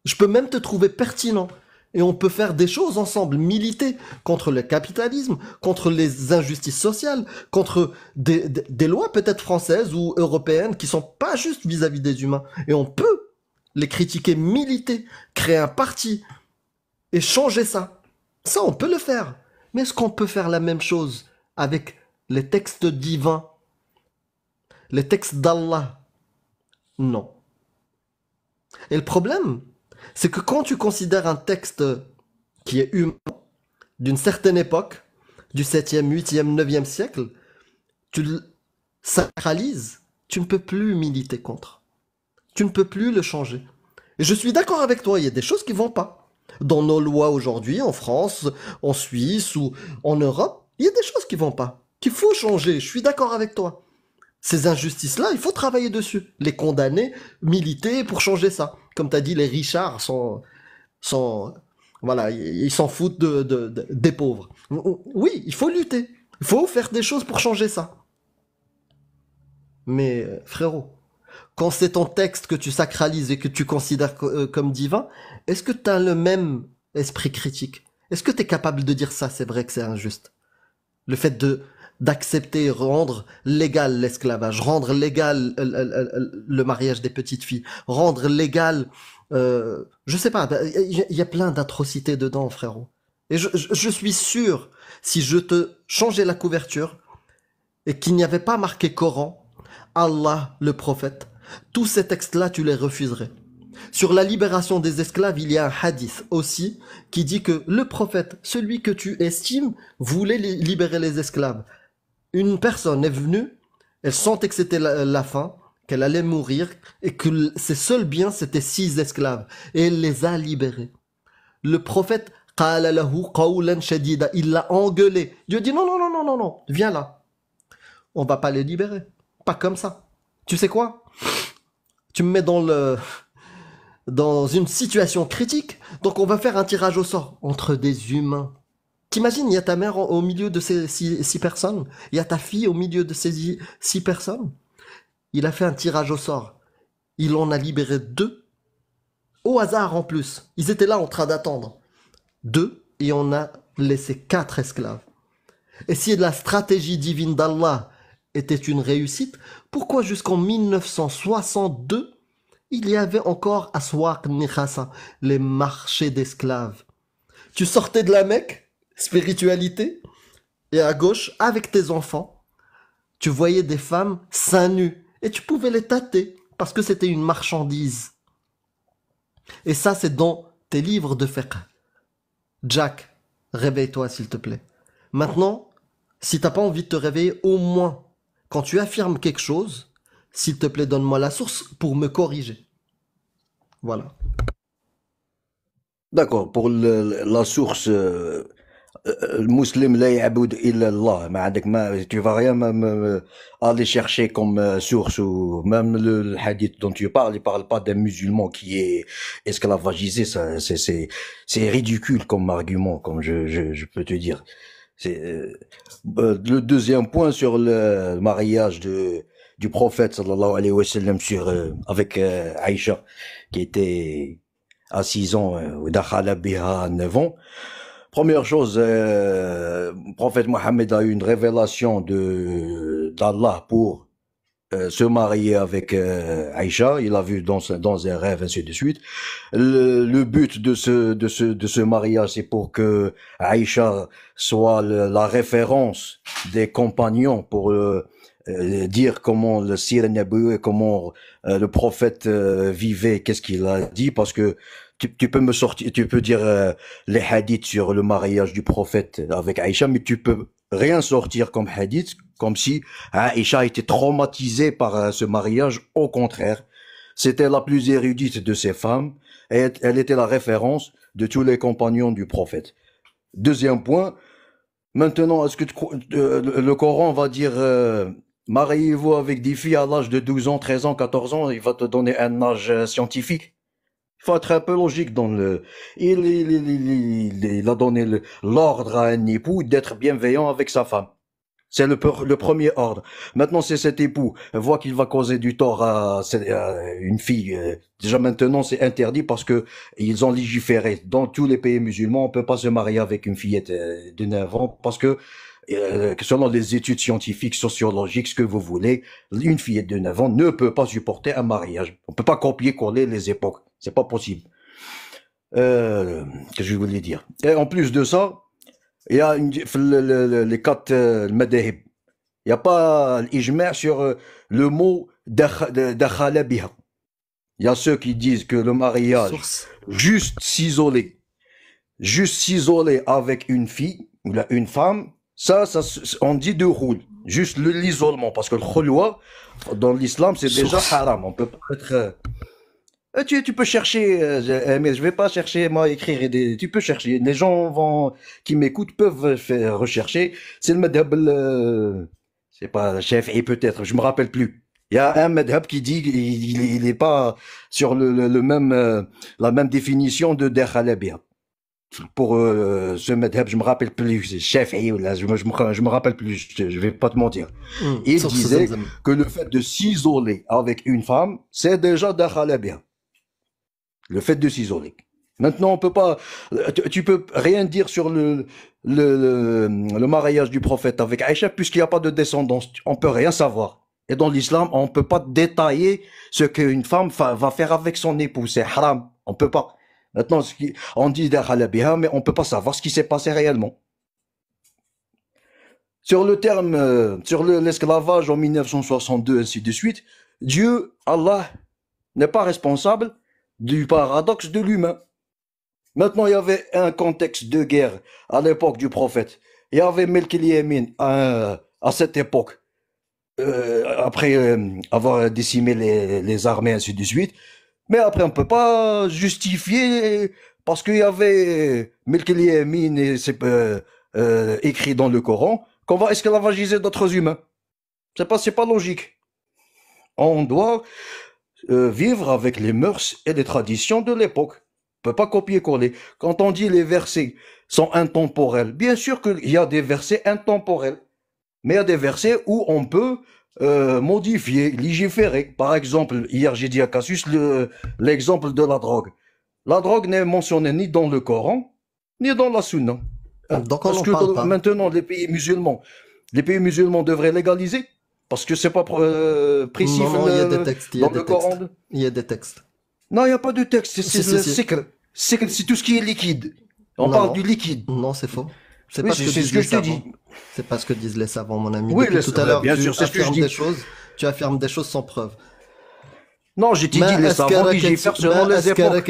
Speaker 3: Je peux même te trouver pertinent. Et on peut faire des choses ensemble, militer contre le capitalisme, contre les injustices sociales, contre des lois peut-être françaises ou européennes qui sont pas justes vis-à-vis des humains. Et on peut les critiquer, militer, créer un parti et changer ça. Ça, on peut le faire. Mais est-ce qu'on peut faire la même chose avec les textes divins, les textes d'Allah? Non. Et le problème, c'est que quand tu considères un texte qui est humain, d'une certaine époque, du 7e, 8e, 9e siècle, tu le sacralises, tu ne peux plus militer contre. Tu ne peux plus le changer. Et je suis d'accord avec toi, il y a des choses qui vont pas. Dans nos lois aujourd'hui, en France, en Suisse ou en Europe, il y a des choses qui vont pas, qu'il faut changer, je suis d'accord avec toi. Ces injustices-là, il faut travailler dessus, les condamner, militer pour changer ça. Comme tu as dit, les richards voilà, ils s'en foutent des pauvres. Oui, il faut lutter, il faut faire des choses pour changer ça. Mais frérot, quand c'est ton texte que tu sacralises et que tu considères comme divin, est-ce que tu as le même esprit critique? Est-ce que tu es capable de dire ça, c'est vrai que c'est injuste? Le fait d'accepter et rendre légal l'esclavage, rendre légal le mariage des petites filles, rendre légal, je sais pas, il y a plein d'atrocités dedans, frérot. Et je suis sûr, si je te changeais la couverture et qu'il n'y avait pas marqué Coran, Allah, le prophète, tous ces textes-là, tu les refuserais. Sur la libération des esclaves, il y a un hadith aussi qui dit que le prophète, celui que tu estimes, voulait libérer les esclaves. Une personne est venue, elle sentait que c'était la fin, qu'elle allait mourir, et que ses seuls biens, c'était 6 esclaves. Et elle les a libérés. Le prophète, qala lahu qawlan shadida, il l'a engueulé. Dieu dit non, viens là. On va pas les libérer. Pas comme ça. Tu sais quoi? Tu me mets dans une situation critique, donc on va faire un tirage au sort entre des humains. T'imagines, il y a ta mère au milieu de ces 6 personnes, il y a ta fille au milieu de ces 6 personnes. Il a fait un tirage au sort. Il en a libéré 2, au hasard en plus. Ils étaient là en train d'attendre. 2, et on a laissé 4 esclaves. Et si la stratégie divine d'Allah était une réussite, pourquoi jusqu'en 1962, il y avait encore Aswaq Nikhasa, les marchés d'esclaves? Tu sortais de la Mecque, spiritualité, et à gauche, avec tes enfants, tu voyais des femmes seins nus, et tu pouvais les tâter, parce que c'était une marchandise. Et ça, c'est dans tes livres de fiqh. Jack, réveille-toi s'il te plaît. Maintenant, si t'as pas envie de te réveiller, au moins, quand tu affirmes quelque chose, S'il te plaît, donne-moi la source pour me corriger. Voilà.
Speaker 4: D'accord, pour la source, le musulman la ya'bud illa Allah. Tu vas rien même aller chercher comme source, ou même le hadith dont tu parles, il parle pas d'un musulman qui est esclavagisé. Ça, c'est ridicule comme argument, comme je peux te dire. C'est le deuxième point sur le mariage du prophète sallallahu alayhi wa sallam avec Aïcha, qui était à 6 ans, dakhala biha à 9 ans. Première chose, le prophète Mohammed a eu une révélation d'Allah pour se marier avec Aïcha. Il l'a vu dans un rêve, ainsi de suite. Le but de ce mariage, c'est pour que Aïcha soit la référence des compagnons pour dire comment le sir Nabi, comment le prophète vivait, qu'est-ce qu'il a dit, parce que tu peux me sortir, tu peux dire les hadiths sur le mariage du prophète avec Aïcha, mais tu peux rien sortir comme hadith, comme si Aïcha était traumatisée par ce mariage. Au contraire, c'était la plus érudite de ces femmes, et elle était la référence de tous les compagnons du prophète. Deuxième point, maintenant, est-ce que le Coran va dire mariez-vous avec des filles à l'âge de 12 ans, 13 ans, 14 ans, il va te donner un âge scientifique? Il faut être un peu logique dans il a donné l'ordre à un époux d'être bienveillant avec sa femme. C'est le premier ordre. Maintenant, c'est cet époux voit qu'il va causer du tort à une fille. Déjà maintenant, c'est interdit parce que ils ont légiféré. Dans tous les pays musulmans, on peut pas se marier avec une fillette de 9 ans parce que selon les études scientifiques, sociologiques, ce que vous voulez, une fillette de 9 ans ne peut pas supporter un mariage. On peut pas copier-coller les époques. C'est pas possible. Qu'est-ce que je voulais dire? Et en plus de ça, il y a les 4 madahib. Il n'y a pas l'ijma' sur le mot dakhala biha. Il y a ceux qui disent que le mariage, juste s'isoler avec une fille ou une femme, ça on dit de roule. Juste l'isolement, parce que le khulwa, dans l'islam, c'est déjà haram. On peut pas être... Tu peux chercher, mais je vais pas chercher, moi, écrire tu peux chercher. Les gens qui m'écoutent peuvent rechercher. C'est le madhab, c'est pas Shafi'i peut-être, je me rappelle plus. Il y a un madhab qui dit, il est pas sur le même, la même définition de dakhala biha. Pour ce madhab, je me rappelle plus, c'est Shafi'i, là, je me rappelle plus, je vais pas te mentir. Il disait que le fait de s'isoler avec une femme, c'est déjà dakhala biha. Le fait de s'isoler. Maintenant, on peut pas, tu peux rien dire sur le mariage du prophète avec Aïcha puisqu'il n'y a pas de descendance. On peut rien savoir. Et dans l'islam, on peut pas détailler ce qu'une femme va faire avec son époux. C'est haram. On peut pas. Maintenant, on dit dakhala biha, mais on peut pas savoir ce qui s'est passé réellement. Sur le terme, sur l'esclavage en 1962, ainsi de suite, Dieu, Allah, n'est pas responsable du paradoxe de l'humain. Maintenant, il y avait un contexte de guerre à l'époque du prophète. Il y avait Melk el-Yamin à cette époque, après avoir décimé les armées, ainsi de suite. Mais après, on peut pas justifier parce qu'il y avait Melk el-Yamin et c'est écrit dans le Coran qu'on va esclavagiser d'autres humains. C'est pas logique. On doit vivre avec les mœurs et les traditions de l'époque. On peut pas copier-coller. Quand on dit les versets sont intemporels, bien sûr qu'il y a des versets intemporels, mais il y a des versets où on peut modifier, légiférer. Par exemple, hier j'ai dit à Cassius l'exemple de la drogue. La drogue n'est mentionnée ni dans le Coran, ni dans la Sunna.
Speaker 3: Donc on
Speaker 4: parce
Speaker 3: en
Speaker 4: que
Speaker 3: parle pas.
Speaker 4: maintenant les pays musulmans devraient légaliser. Parce que c'est pas précis
Speaker 3: Non, il y a des textes,
Speaker 4: dans le Coran.
Speaker 3: Il y a des textes.
Speaker 4: Non, il n'y a pas de texte. C'est
Speaker 3: Si,
Speaker 4: le
Speaker 3: si.
Speaker 4: sikr. Sikr, c'est tout ce qui est liquide. On
Speaker 3: Non,
Speaker 4: parle
Speaker 3: non.
Speaker 4: du liquide.
Speaker 3: Non, c'est faux. C'est
Speaker 4: Oui,
Speaker 3: pas ce que
Speaker 4: c'est
Speaker 3: disent
Speaker 4: ce que
Speaker 3: les
Speaker 4: je te
Speaker 3: savants.
Speaker 4: dis.
Speaker 3: C'est pas ce que disent les savants, mon ami.
Speaker 4: Oui,
Speaker 3: Depuis tout à l'heure,
Speaker 4: bien
Speaker 3: tu
Speaker 4: sûr, c'est ce que je
Speaker 3: affirmes
Speaker 4: dis.
Speaker 3: des choses. Tu affirmes des choses sans preuve.
Speaker 4: Non, j'ai dit les savants qui légifèrent selon les époques.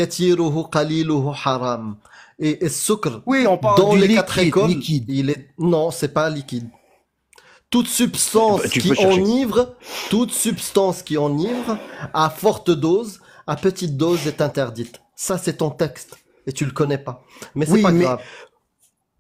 Speaker 3: Et le sucre,
Speaker 4: Oui, on parle
Speaker 3: dans
Speaker 4: du
Speaker 3: les
Speaker 4: liquide,
Speaker 3: 4 écoles,
Speaker 4: liquide.
Speaker 3: non, c'est pas liquide. toute substance
Speaker 4: Tu
Speaker 3: qui
Speaker 4: peux chercher.
Speaker 3: enivre, toute substance qui enivre, à forte dose, à petite dose est interdite. Ça, c'est ton texte. Et tu le connais pas. Mais c'est
Speaker 4: Oui,
Speaker 3: pas
Speaker 4: mais-
Speaker 3: grave.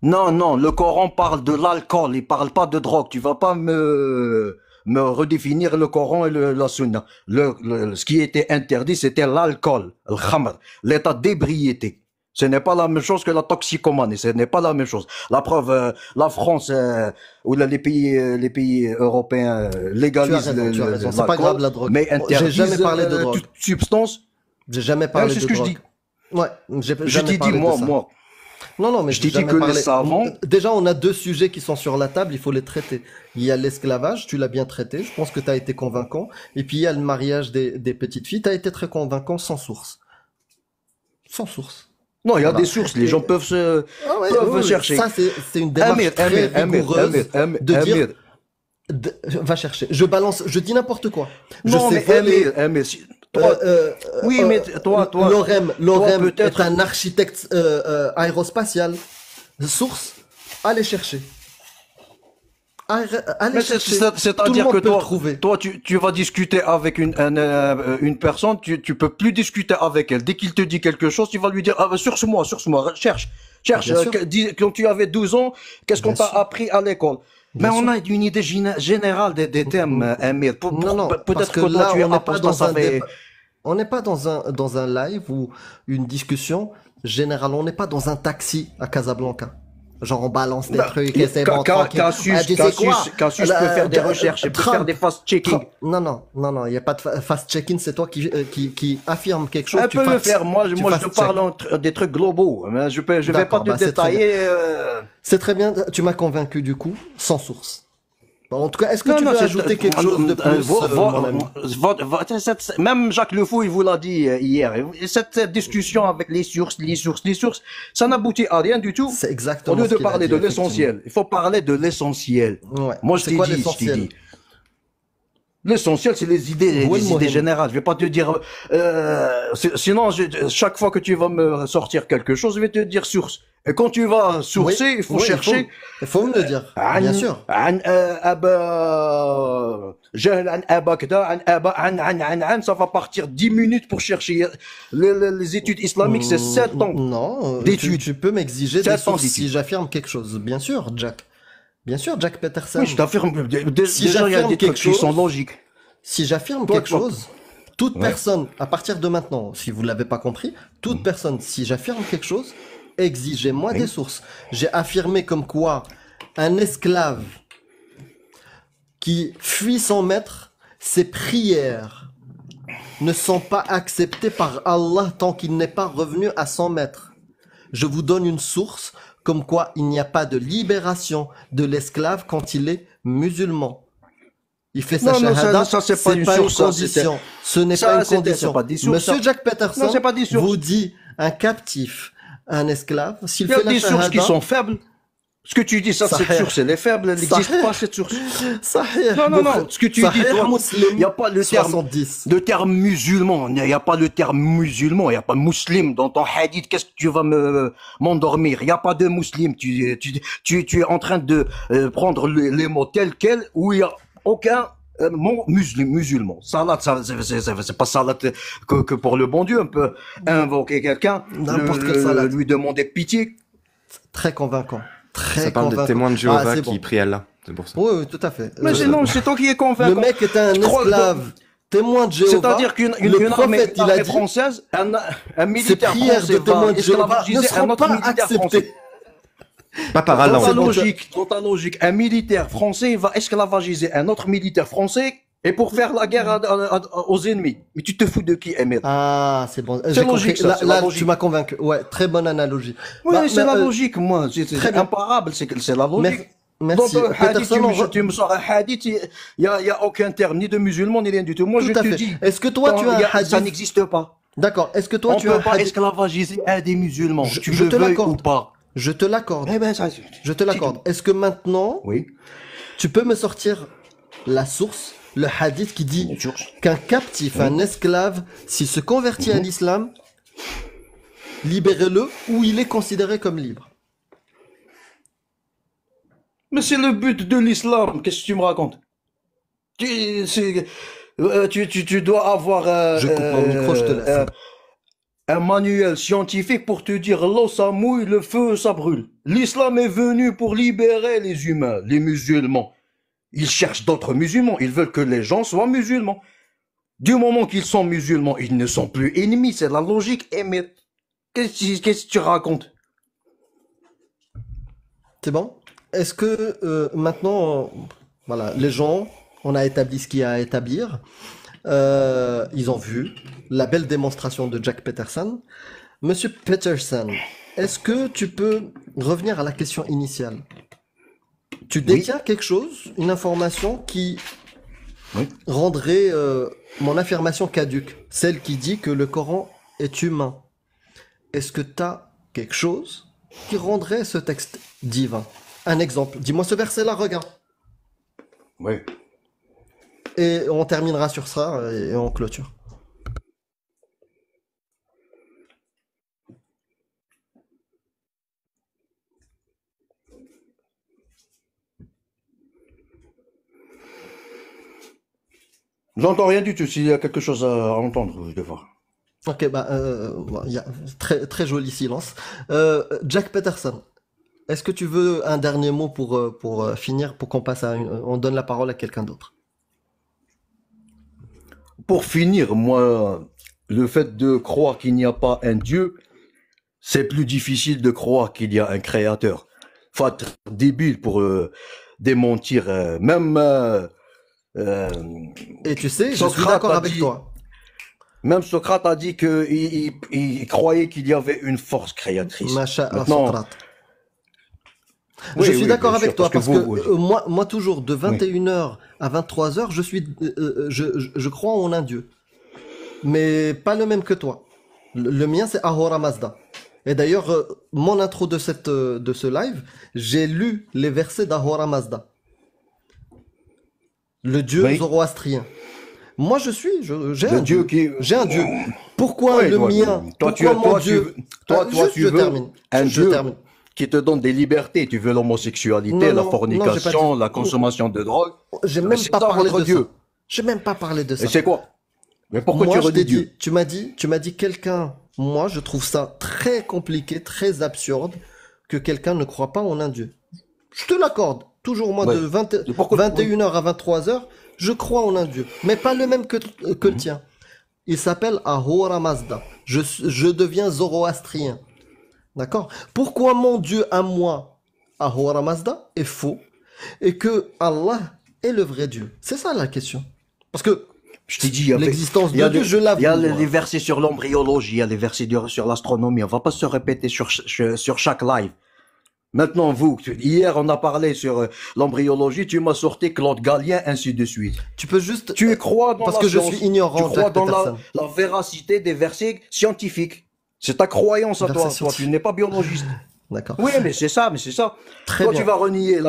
Speaker 4: Non, non, le Coran parle de l'alcool, il parle pas de drogue. Tu vas pas me redéfinir le Coran et la Sunna. Ce qui était interdit, c'était l'alcool, le khamr, l'état d'ébriété. Ce n'est pas la même chose que la toxicomanie, ce n'est pas la même chose. La preuve, la France ou là, les pays européens légalisent
Speaker 3: Tu as raison. C'est pas
Speaker 4: l'alcool,
Speaker 3: grave la drogue.
Speaker 4: mais
Speaker 3: J'ai
Speaker 4: interdisent
Speaker 3: jamais parlé de drogue.
Speaker 4: toute substance.
Speaker 3: J'ai jamais parlé
Speaker 4: c'est
Speaker 3: de
Speaker 4: ce que je
Speaker 3: drogue.
Speaker 4: dis.
Speaker 3: Ouais, j'ai
Speaker 4: Je
Speaker 3: jamais
Speaker 4: t'ai dit,
Speaker 3: parlé de ça.
Speaker 4: moi.
Speaker 3: Non, non, mais
Speaker 4: Je t'ai
Speaker 3: j'ai
Speaker 4: dit
Speaker 3: jamais
Speaker 4: que les
Speaker 3: parlé.
Speaker 4: savants-
Speaker 3: Déjà, on a deux sujets qui sont sur la table, il faut les traiter. Il y a l'esclavage, tu l'as bien traité, je pense que tu as été convaincant. Et puis il y a le mariage des petites filles, tu as été très convaincant sans source. Sans source.
Speaker 4: Non, il y a
Speaker 3: Voilà.
Speaker 4: des sources, les gens peuvent se...
Speaker 3: Ah ouais,
Speaker 4: peuvent
Speaker 3: oui,
Speaker 4: chercher.
Speaker 3: Ça, c'est une démarche très rigoureuse de dire... Va chercher. Je balance, je dis n'importe quoi.
Speaker 4: Non,
Speaker 3: je
Speaker 4: mais
Speaker 3: sais voler.
Speaker 4: Amir, toi, oui, mais toi,
Speaker 3: L'OREM est
Speaker 4: peut-être-
Speaker 3: un architecte aérospatial. Source, allez chercher. Allez
Speaker 4: mais
Speaker 3: chercher. Tout le
Speaker 4: c'est-à-dire
Speaker 3: monde
Speaker 4: que
Speaker 3: peut le
Speaker 4: toi,
Speaker 3: trouver.
Speaker 4: tu vas discuter avec une personne, tu peux plus discuter avec elle. Dès qu'il te dit quelque chose, tu vas lui dire, ah, source-moi, cherche.
Speaker 3: Bien sûr.
Speaker 4: Quand tu avais 12 ans, qu'est-ce qu'on
Speaker 3: Bien
Speaker 4: t'a
Speaker 3: sûr.
Speaker 4: appris à l'école?
Speaker 3: Bien
Speaker 4: Mais on
Speaker 3: sûr.
Speaker 4: a une idée générale des thèmes, Amir.
Speaker 3: Non, parce
Speaker 4: Peut-être
Speaker 3: que
Speaker 4: que toi,
Speaker 3: là,
Speaker 4: tu es
Speaker 3: on n'est pas
Speaker 4: apostat,
Speaker 3: dans
Speaker 4: ça
Speaker 3: un
Speaker 4: fait...
Speaker 3: débat. On n'est pas dans un live ou une discussion générale. On n'est pas dans un taxi à Casablanca. Genre, on balance des trucs et c'est bon, tranquille.
Speaker 4: Cassius
Speaker 3: Tu sais quoi
Speaker 4: peut faire des recherches, il peut
Speaker 3: Trump,
Speaker 4: faire des fast-checking.
Speaker 3: Non, il n'y a pas de fast-checking, c'est toi qui affirme quelque chose.
Speaker 4: Elle
Speaker 3: tu
Speaker 4: peut le
Speaker 3: fact-
Speaker 4: faire, moi
Speaker 3: tu
Speaker 4: je te
Speaker 3: fact-check.
Speaker 4: parle des trucs globaux. Mais je vais
Speaker 3: D'accord,
Speaker 4: pas te
Speaker 3: bah, c'est très
Speaker 4: détailler.
Speaker 3: C'est très bien, tu m'as convaincu du coup, sans source. Bon, en tout cas, est-ce que tu veux
Speaker 4: c'est-
Speaker 3: ajouter quelque chose de plus, mon ami
Speaker 4: Même Jacques Le Fou, il vous l'a dit hier. Cette discussion avec les sources, ça n'aboutit à rien du tout.
Speaker 3: C'est exactement
Speaker 4: Au lieu
Speaker 3: ce
Speaker 4: de
Speaker 3: qu'il a
Speaker 4: parler
Speaker 3: dit,
Speaker 4: de l'essentiel, il faut parler de l'essentiel.
Speaker 3: effectivement. Ouais.
Speaker 4: Moi, je
Speaker 3: C'est
Speaker 4: t'ai
Speaker 3: quoi
Speaker 4: dit,
Speaker 3: l'essentiel?
Speaker 4: L'essentiel, c'est les idées,
Speaker 3: Ouais,
Speaker 4: les
Speaker 3: moi,
Speaker 4: idées
Speaker 3: moi.
Speaker 4: générales. Je vais pas te dire, sinon, chaque fois que tu vas me sortir quelque chose, je vais te dire source. Et quand tu vas sourcer,
Speaker 3: Oui,
Speaker 4: il faut
Speaker 3: oui,
Speaker 4: chercher.
Speaker 3: Il faut me le dire, bien sûr.
Speaker 4: Ça va partir 10 minutes pour chercher. Les études islamiques, c'est 7 ans.
Speaker 3: Non,
Speaker 4: d'études.
Speaker 3: tu peux m'exiger des
Speaker 4: 7 ans
Speaker 3: sources
Speaker 4: d'études.
Speaker 3: si j'affirme quelque chose. Bien sûr, Jack. Bien sûr, Jack Peterson.
Speaker 4: Oui, je t'affirme.
Speaker 3: Si
Speaker 4: Déjà, il y a
Speaker 3: j'affirme
Speaker 4: des trucs
Speaker 3: quelque
Speaker 4: qui
Speaker 3: chose-
Speaker 4: sont logiques.
Speaker 3: Si j'affirme
Speaker 4: Toi,
Speaker 3: quelque
Speaker 4: toi.
Speaker 3: chose, toute
Speaker 4: Ouais.
Speaker 3: personne, à partir de maintenant, si vous l'avez pas compris, toute personne, si j'affirme quelque chose, exigez-moi des sources. J'ai affirmé comme quoi un esclave qui fuit son maître, ses prières ne sont pas acceptées par Allah tant qu'il n'est pas revenu à son maître. Je vous donne une source comme quoi il n'y a pas de libération de l'esclave quand il est musulman. Il fait sa
Speaker 4: Non, non, ça-
Speaker 3: shahada,
Speaker 4: ça, c'est pas une source, ça,
Speaker 3: condition. Ce n'est
Speaker 4: ça,
Speaker 3: pas une
Speaker 4: c'est
Speaker 3: condition.
Speaker 4: pas des sources,
Speaker 3: Monsieur
Speaker 4: ça.
Speaker 3: Jack Peterson
Speaker 4: Non, c'est pas des sources.
Speaker 3: vous dit un captif, un esclave, s'il
Speaker 4: Il y a
Speaker 3: fait la
Speaker 4: des sources
Speaker 3: shahada,
Speaker 4: qui sont faibles. Ce que tu dis, ça, cette
Speaker 3: Sahih.
Speaker 4: source, elle est faible, elle n'existe
Speaker 3: Sahih.
Speaker 4: pas, cette source.
Speaker 3: Sahih,
Speaker 4: Non, non, non,
Speaker 3: Bukhari.
Speaker 4: ce que tu dis,
Speaker 3: Sahih
Speaker 4: toi,
Speaker 3: Muslim,
Speaker 4: il n'y a pas le terme,
Speaker 3: 70.
Speaker 4: le terme musulman, il n'y a pas le terme musulman, il n'y a pas musulman dans ton hadith, qu'est-ce que tu vas m'endormir? Il n'y a pas de musulman, tu es en train de prendre les mots tels quels, où il n'y a aucun mot musulman. Salat, c'est pas salat que pour le bon Dieu, on peut invoquer quelqu'un,
Speaker 3: N'importe quelle salat.
Speaker 4: lui demander pitié.
Speaker 3: Très convaincant. Très
Speaker 5: Ça parle
Speaker 3: convaincant.
Speaker 5: des témoins de Jéhovah
Speaker 3: c'est
Speaker 5: qui
Speaker 3: bon.
Speaker 5: prient Allah. C'est pour ça.
Speaker 3: Oui, oui, tout à fait.
Speaker 4: Mais non, c'est toi qui es convaincant.
Speaker 3: Le mec était un
Speaker 4: Je crois que-
Speaker 3: esclave, témoin de Jéhovah.
Speaker 4: C'est-à-dire qu'une
Speaker 3: le
Speaker 4: une armée,
Speaker 3: prophète, il a dit,
Speaker 4: française, un
Speaker 3: ces
Speaker 4: militaire
Speaker 3: prières
Speaker 4: français
Speaker 3: de témoins
Speaker 4: va
Speaker 3: de Jéhovah
Speaker 4: esclavagiser
Speaker 3: ne
Speaker 4: un
Speaker 3: seront
Speaker 4: autre
Speaker 3: pas
Speaker 4: militaire français.
Speaker 3: acceptées.
Speaker 5: Pas par
Speaker 3: Ah,
Speaker 5: Allah.
Speaker 4: Dans
Speaker 5: en
Speaker 4: ta
Speaker 5: fait.
Speaker 4: logique, un militaire français va esclavagiser un autre militaire français et pour faire la guerre aux ennemis. Mais tu te fous de qui, Emile?
Speaker 3: Ah, c'est bon.
Speaker 4: C'est
Speaker 3: J'ai
Speaker 4: logique,
Speaker 3: compris.
Speaker 4: ça,
Speaker 3: Là,
Speaker 4: c'est la
Speaker 3: là,
Speaker 4: logique.
Speaker 3: tu m'as convaincu. Ouais, très bonne analogie.
Speaker 4: Oui,
Speaker 3: Bah,
Speaker 4: c'est
Speaker 3: mais,
Speaker 4: la logique, moi. C'est
Speaker 3: très bien.
Speaker 4: imparable, c'est la logique.
Speaker 3: Merci.
Speaker 4: Donc, hadith,
Speaker 3: Peterson,
Speaker 4: tu me sors un hadith, il y a aucun terme, ni de musulman, ni rien du tout. Moi, je
Speaker 3: tout à
Speaker 4: te
Speaker 3: fait.
Speaker 4: dis.
Speaker 3: Est-ce que toi, tu as un
Speaker 4: ça
Speaker 3: hadith?
Speaker 4: n'existe pas.
Speaker 3: D'accord. Est-ce que toi,
Speaker 4: On
Speaker 3: tu as
Speaker 4: peut
Speaker 3: un
Speaker 4: pas
Speaker 3: hadith?
Speaker 4: esclavagiser un des musulmans.
Speaker 3: Je
Speaker 4: Tu
Speaker 3: te
Speaker 4: le veuilles
Speaker 3: l'accorde.
Speaker 4: ou pas.
Speaker 3: Je te l'accorde.
Speaker 4: Eh ben, ça,
Speaker 3: Je te l'accorde. Est-ce que maintenant,
Speaker 4: oui.
Speaker 3: tu peux me sortir la source, le hadith qui dit
Speaker 4: Bien sûr.
Speaker 3: qu'un captif, un esclave, s'il se convertit à l'islam, libérez-le ou il est considéré comme libre.
Speaker 4: Mais c'est le but de l'islam, qu'est-ce que tu me racontes? Tu dois avoir
Speaker 3: Je coupe mon micro, je te laisse.
Speaker 4: un manuel scientifique pour te dire l'eau ça mouille, le feu ça brûle. L'islam est venu pour libérer les humains, les musulmans. Ils cherchent d'autres musulmans, ils veulent que les gens soient musulmans. Du moment qu'ils sont musulmans, ils ne sont plus ennemis, c'est la logique. Eh mais, qu'est-ce que tu racontes?
Speaker 3: C'est bon? Est-ce que maintenant, voilà, les gens, on a établi ce qu'il y a à établir. Ils ont vu la belle démonstration de Jack Peterson. Monsieur Peterson, est-ce que tu peux revenir à la question initiale? Tu détiens quelque chose, une information qui rendrait mon affirmation caduque, celle qui dit que le Coran est humain. Est-ce que tu as quelque chose qui rendrait ce texte divin? Un exemple, dis-moi ce verset-là, regarde.
Speaker 4: Oui.
Speaker 3: Et on terminera sur ça et on clôture.
Speaker 4: J'entends rien du tout. S'il y a quelque chose à entendre, je vais voir.
Speaker 3: Ok, il y a très, très joli silence. Jack Peterson, est-ce que tu veux un dernier mot pour finir, pour qu'on passe on donne la parole à quelqu'un d'autre?
Speaker 4: Pour finir, moi, le fait de croire qu'il n'y a pas un Dieu, c'est plus difficile de croire qu'il y a un créateur. Faut être débile pour démentir
Speaker 3: Et tu sais, je suis
Speaker 4: Socrate
Speaker 3: d'accord
Speaker 4: a
Speaker 3: avec
Speaker 4: dit-
Speaker 3: toi.
Speaker 4: Même Socrate a dit qu'il croyait qu'il y avait une force créatrice.
Speaker 3: Macha
Speaker 4: Maintenant-
Speaker 3: Socrate.
Speaker 4: Oui,
Speaker 3: Je suis
Speaker 4: oui,
Speaker 3: d'accord
Speaker 4: bien
Speaker 3: avec
Speaker 4: sûr,
Speaker 3: toi parce que,
Speaker 4: vous-
Speaker 3: moi toujours de 21h à 23h, je crois en un Dieu. Mais pas le même que toi. Le mien c'est Ahura Mazda. Et d'ailleurs, mon intro de ce live, j'ai lu les versets d'Ahura Mazda. Le dieu
Speaker 4: Oui.
Speaker 3: zoroastrien. Moi j'ai
Speaker 4: Le
Speaker 3: un
Speaker 4: Dieu
Speaker 3: dieu.
Speaker 4: qui...
Speaker 3: J'ai un dieu. Pourquoi
Speaker 4: Ouais,
Speaker 3: le
Speaker 4: toi,
Speaker 3: mien?
Speaker 4: toi,
Speaker 3: Pourquoi mon
Speaker 4: toi,
Speaker 3: dieu?
Speaker 4: Toi, tu
Speaker 3: Je
Speaker 4: veux
Speaker 3: termine.
Speaker 4: un
Speaker 3: Je
Speaker 4: Dieu
Speaker 3: termine.
Speaker 4: qui te donne des libertés. Tu veux l'homosexualité,
Speaker 3: Non,
Speaker 4: la
Speaker 3: non, non,
Speaker 4: fornication,
Speaker 3: j'ai pas dit-
Speaker 4: la consommation de drogue.
Speaker 3: J'ai
Speaker 4: Mais
Speaker 3: même
Speaker 4: c'est
Speaker 3: pas
Speaker 4: ça,
Speaker 3: parlé
Speaker 4: votre
Speaker 3: de
Speaker 4: Dieu.
Speaker 3: ça. J'ai même pas parlé de ça.
Speaker 4: Et c'est quoi? Mais pourquoi
Speaker 3: Moi,
Speaker 4: tu
Speaker 3: je
Speaker 4: redis
Speaker 3: t'ai
Speaker 4: Dieu?
Speaker 3: dit, tu m'as dit quelqu'un. Moi, je trouve ça très compliqué, très absurde que quelqu'un ne croit pas en un Dieu. Je te l'accorde. Toujours moi
Speaker 4: Ouais.
Speaker 3: de
Speaker 4: Et pourquoi-
Speaker 3: 21h à 23h, je crois en un Dieu, mais pas le même que le tien. Il s'appelle Ahura Mazda. Je deviens zoroastrien. D'accord? Pourquoi mon Dieu à moi, Ahura Mazda, est faux et que Allah est le vrai Dieu? C'est ça la question. Parce que
Speaker 4: Je t'ai dit, il y avait-
Speaker 3: l'existence
Speaker 4: il y a
Speaker 3: de Dieu,
Speaker 4: des-
Speaker 3: je l'avoue.
Speaker 4: Il y a
Speaker 3: moi.
Speaker 4: les versets sur l'embryologie, il y a les versets sur l'astronomie. On va pas se répéter sur chaque live. Maintenant, hier, on a parlé sur l'embryologie, tu m'as sorti Claude Gallien, ainsi de suite.
Speaker 3: Tu peux juste.
Speaker 4: Tu crois dans
Speaker 3: Parce
Speaker 4: la
Speaker 3: que je
Speaker 4: science,
Speaker 3: suis ignorant,
Speaker 4: tu crois
Speaker 3: Jack
Speaker 4: dans
Speaker 3: Peterson.
Speaker 4: la véracité des versets scientifiques. C'est ta croyance à
Speaker 3: Versets
Speaker 4: toi. Toi,
Speaker 3: scientifiques.
Speaker 4: tu n'es pas biologiste.
Speaker 3: D'accord.
Speaker 4: Oui, mais c'est ça.
Speaker 3: Très
Speaker 4: Toi,
Speaker 3: bien.
Speaker 4: tu vas renier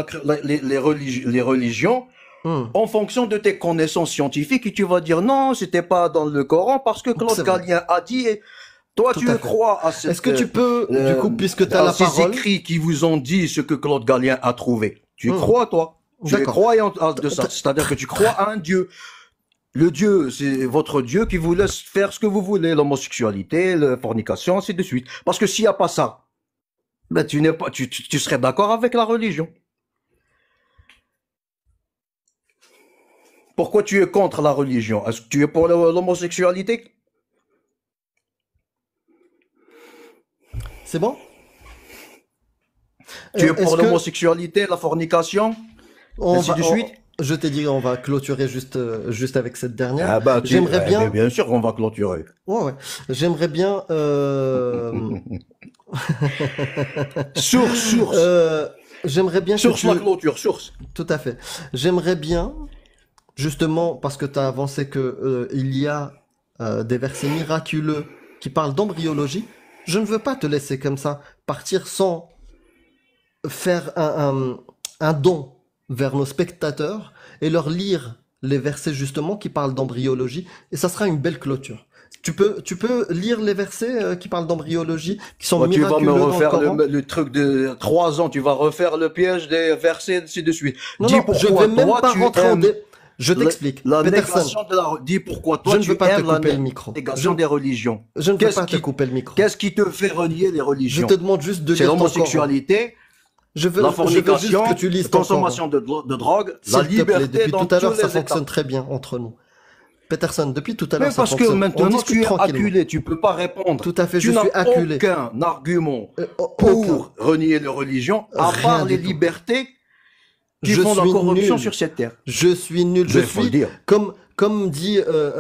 Speaker 4: les religions
Speaker 3: Hmm.
Speaker 4: en fonction de tes connaissances scientifiques et tu vas dire non, c'était pas dans le Coran parce que Claude
Speaker 3: C'est vrai.
Speaker 4: Gallien a dit. Et toi,
Speaker 3: Tout
Speaker 4: tu
Speaker 3: à fait.
Speaker 4: crois à cette,
Speaker 3: Est-ce que tu peux, du coup, puisque tu as
Speaker 4: à
Speaker 3: la
Speaker 4: ces
Speaker 3: parole.
Speaker 4: écrits qui vous ont dit ce que Claude Gallien a trouvé. Tu
Speaker 3: Hmm.
Speaker 4: crois, toi? Tu es
Speaker 3: D'accord.
Speaker 4: croyant de ça. C'est-à-dire que tu crois à un Dieu. Le Dieu, c'est votre Dieu qui vous laisse faire ce que vous voulez, l'homosexualité, la fornication, ainsi de suite. Parce que s'il n'y a pas ça, ben tu serais d'accord avec la religion. Pourquoi tu es contre la religion? Est-ce que tu es pour l'homosexualité?
Speaker 3: C'est bon?
Speaker 4: Tu es
Speaker 3: Est-ce
Speaker 4: pour
Speaker 3: que
Speaker 4: l'homosexualité, la fornication,
Speaker 3: on
Speaker 4: ainsi
Speaker 3: va-
Speaker 4: de suite?
Speaker 3: Je t'ai dit, on va clôturer juste avec cette dernière.
Speaker 4: Ah bah,
Speaker 3: J'aimerais bien.
Speaker 4: bien sûr qu'on va clôturer.
Speaker 3: Ouais. J'aimerais bien.
Speaker 4: Source.
Speaker 3: J'aimerais bien que
Speaker 4: Source
Speaker 3: tu-
Speaker 4: la clôture, source.
Speaker 3: Tout à fait. J'aimerais bien, justement, parce que tu as avancé que il y a des versets miraculeux qui parlent d'embryologie, je ne veux pas te laisser comme ça partir sans faire un don vers nos spectateurs et leur lire les versets justement qui parlent d'embryologie, et ça sera une belle clôture. Tu peux lire les versets qui parlent d'embryologie, qui sont
Speaker 4: Tu vas
Speaker 3: miraculeux
Speaker 4: me
Speaker 3: dans le
Speaker 4: refaire
Speaker 3: Coran?
Speaker 4: le truc de 3 ans, tu vas refaire le piège des versets, ainsi de suite.
Speaker 3: Non,
Speaker 4: Dis
Speaker 3: non,
Speaker 4: pourquoi
Speaker 3: je vais même
Speaker 4: toi,
Speaker 3: pas
Speaker 4: tu
Speaker 3: rentrer en
Speaker 4: aimes
Speaker 3: Je t'explique.
Speaker 4: la
Speaker 3: Peterson,
Speaker 4: négation de la... Dis pourquoi toi,
Speaker 3: je ne
Speaker 4: tu
Speaker 3: veux pas te
Speaker 4: aimes la
Speaker 3: couper le micro.
Speaker 4: négation des religions.
Speaker 3: Je ne veux
Speaker 4: Qu'est-ce
Speaker 3: pas te
Speaker 4: qui-
Speaker 3: couper le micro.
Speaker 4: Qu'est-ce qui te fait renier les
Speaker 3: Je
Speaker 4: religions?
Speaker 3: te demande juste de
Speaker 4: C'est
Speaker 3: lire ton Coran.
Speaker 4: l'homosexualité,
Speaker 3: Je veux
Speaker 4: la
Speaker 3: juste
Speaker 4: fornication,
Speaker 3: que tu lises
Speaker 4: la
Speaker 3: ton
Speaker 4: consommation de drogue, la
Speaker 3: S'il te plaît,
Speaker 4: liberté
Speaker 3: depuis
Speaker 4: dans
Speaker 3: tout à l'heure,
Speaker 4: tous
Speaker 3: ça
Speaker 4: les états.
Speaker 3: fonctionne très bien entre nous. Peterson, depuis tout à
Speaker 4: Mais
Speaker 3: l'heure, ça
Speaker 4: parce que
Speaker 3: fonctionne. On
Speaker 4: maintenant
Speaker 3: discute
Speaker 4: tu es
Speaker 3: tranquillement.
Speaker 4: acculé, tu peux pas répondre.
Speaker 3: Tout à fait,
Speaker 4: Tu
Speaker 3: je
Speaker 4: n'as
Speaker 3: suis acculé.
Speaker 4: aucun argument
Speaker 3: Aucun.
Speaker 4: pour renier les religions, à
Speaker 3: Rien
Speaker 4: part
Speaker 3: du
Speaker 4: les
Speaker 3: tout.
Speaker 4: libertés qui
Speaker 3: Je
Speaker 4: font la
Speaker 3: suis
Speaker 4: corruption
Speaker 3: nul.
Speaker 4: sur cette terre.
Speaker 3: Je suis nul. Je
Speaker 4: Mais faut le
Speaker 3: suis,
Speaker 4: dire.
Speaker 3: comme dit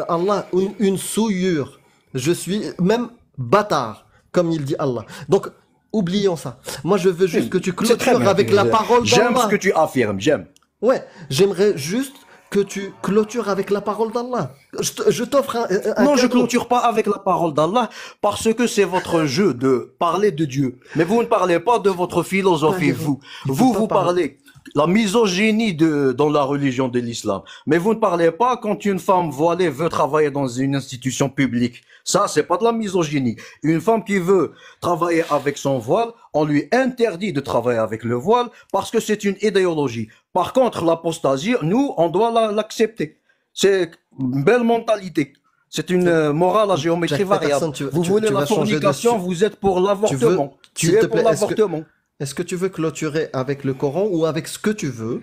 Speaker 3: Allah, une souillure. Je suis même bâtard, comme il dit Allah. Donc, oublions ça. Moi, je veux juste que tu
Speaker 4: C'est très
Speaker 3: clôtures
Speaker 4: bien.
Speaker 3: avec la parole
Speaker 4: J'aime
Speaker 3: d'Allah.
Speaker 4: ce que tu affirmes, j'aime.
Speaker 3: Ouais, j'aimerais juste que tu clôtures avec la parole d'Allah. Je t'offre un
Speaker 4: Non, je
Speaker 3: cadeau.
Speaker 4: clôture pas avec la parole d'Allah parce que c'est votre jeu de parler de Dieu. Mais vous ne parlez pas de votre philosophie,
Speaker 3: Parlez-vous.
Speaker 4: vous.
Speaker 3: Il faut
Speaker 4: Vous,
Speaker 3: pas
Speaker 4: vous parlez la misogynie dans la religion de l'islam. Mais vous ne parlez pas quand une femme voilée veut travailler dans une institution publique. Ça, c'est pas de la misogynie. Une femme qui veut travailler avec son voile, on lui interdit de travailler avec le voile parce que c'est une idéologie. Par contre, l'apostasie, nous, on doit l'accepter. C'est une belle mentalité. C'est une morale à géométrie
Speaker 3: Jack
Speaker 4: variable.
Speaker 3: Peterson, tu
Speaker 4: Vous voulez la
Speaker 3: vas changer de
Speaker 4: fornication,
Speaker 3: su-
Speaker 4: vous êtes pour l'avortement.
Speaker 3: s'il
Speaker 4: Tu
Speaker 3: te
Speaker 4: es pour
Speaker 3: plaît, est-ce que-
Speaker 4: l'avortement.
Speaker 3: Est-ce que tu veux clôturer avec le Coran ou avec ce que tu veux?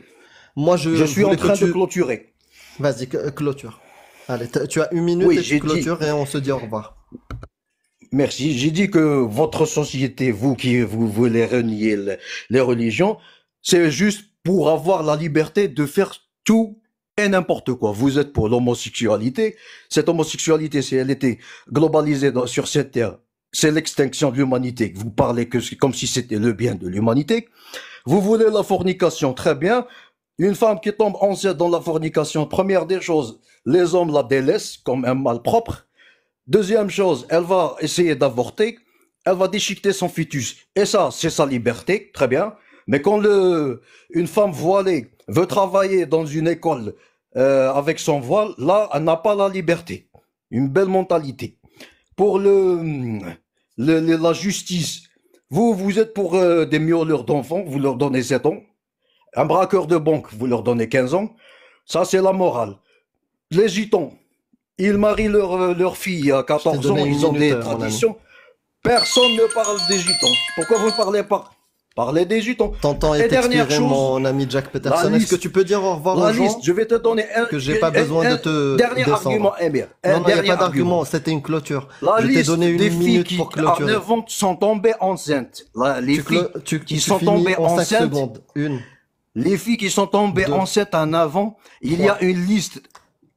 Speaker 3: Moi,
Speaker 4: Je suis en
Speaker 3: voulais que
Speaker 4: train de
Speaker 3: tu-
Speaker 4: clôturer.
Speaker 3: Vas-y, clôture. Allez, tu as une minute
Speaker 4: Oui,
Speaker 3: et
Speaker 4: j'ai
Speaker 3: tu
Speaker 4: dit-
Speaker 3: clôtures et on se dit au revoir.
Speaker 4: Merci. J'ai dit que votre société, vous qui vous voulez renier les religions, c'est juste pour avoir la liberté de faire tout et n'importe quoi. Vous êtes pour l'homosexualité. Cette homosexualité, si elle était globalisée sur cette terre, c'est l'extinction de l'humanité. Vous parlez que c'est comme si c'était le bien de l'humanité. Vous voulez la fornication, très bien. Une femme qui tombe enceinte dans la fornication, première des choses, les hommes la délaissent comme un malpropre. Deuxième chose, elle va essayer d'avorter, elle va déchiqueter son fœtus. Et ça, c'est sa liberté, très bien. Mais quand une femme voilée veut travailler dans une école avec son voile, là, elle n'a pas la liberté. Une belle mentalité. Pour la justice, vous êtes pour des miauleurs d'enfants, vous leur donnez 7 ans. Un braqueur de banque, vous leur donnez 15 ans. Ça, c'est la morale. Les gitans, ils marient leur fille à 14 ans,
Speaker 3: donné une
Speaker 4: ils ont
Speaker 3: minute,
Speaker 4: des
Speaker 3: mon ami.
Speaker 4: traditions. Personne ne parle des gitans. Pourquoi vous ne parlez pas? Parlez des gitans.
Speaker 3: Ton temps
Speaker 4: Et
Speaker 3: est
Speaker 4: dernière
Speaker 3: expiré,
Speaker 4: chose,
Speaker 3: mon ami Jack Peterson.
Speaker 4: la
Speaker 3: Est-ce que
Speaker 4: liste.
Speaker 3: tu peux dire au revoir
Speaker 4: La
Speaker 3: aux gens
Speaker 4: liste, je vais te donner
Speaker 3: que j'ai pas besoin de te
Speaker 4: dernier
Speaker 3: descendre.
Speaker 4: argument, Emir.
Speaker 3: Non, non, il n'y a
Speaker 4: dernier
Speaker 3: pas d'argument, c'était une clôture.
Speaker 4: La
Speaker 3: Je t'ai
Speaker 4: liste
Speaker 3: donné
Speaker 4: des
Speaker 3: une
Speaker 4: filles
Speaker 3: minute
Speaker 4: qui,
Speaker 3: pour
Speaker 4: à
Speaker 3: clôturer.
Speaker 4: 9 ans, sont tombées enceintes. Les filles qui sont
Speaker 3: finis
Speaker 4: tombées
Speaker 3: en 5
Speaker 4: enceintes,
Speaker 3: secondes.
Speaker 4: les filles qui sont tombées
Speaker 3: Deux.
Speaker 4: enceintes à 9 ans, il y a une liste.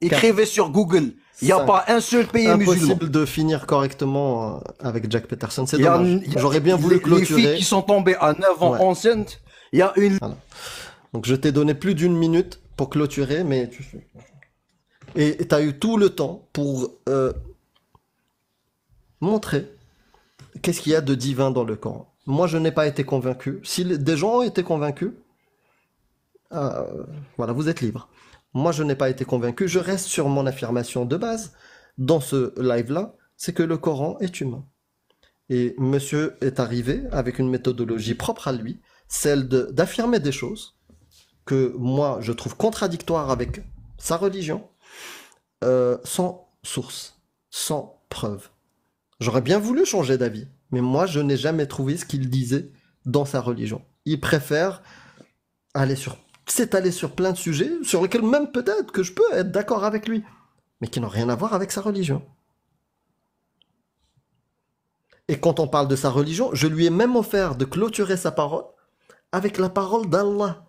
Speaker 4: Écrivez sur Google. Il n'y a
Speaker 3: Cinq.
Speaker 4: pas un seul pays musulman.
Speaker 3: Impossible de finir correctement avec Jack Peterson. C'est
Speaker 4: Il y a
Speaker 3: dommage. J'aurais bien voulu
Speaker 4: les filles
Speaker 3: clôturer.
Speaker 4: qui sont tombées à 9 ans
Speaker 3: Ouais.
Speaker 4: enceintes, il y a une
Speaker 3: Donc je t'ai donné plus d'une minute pour clôturer, mais et tu as eu tout le temps pour montrer qu'est-ce qu'il y a de divin dans le Coran. Moi, je n'ai pas été convaincu. Si des gens ont été convaincus, voilà, vous êtes libre. Moi, je n'ai pas été convaincu. Je reste sur mon affirmation de base dans ce live-là, c'est que le Coran est humain. Et monsieur est arrivé avec une méthodologie propre à lui, celle d'affirmer des choses que moi, je trouve contradictoires avec sa religion, sans source, sans preuve. J'aurais bien voulu changer d'avis, mais moi, je n'ai jamais trouvé ce qu'il disait dans sa religion. Il préfère s'étaler sur plein de sujets, sur lesquels même peut-être que je peux être d'accord avec lui, mais qui n'ont rien à voir avec sa religion. Et quand on parle de sa religion, je lui ai même offert de clôturer sa parole avec la parole d'Allah,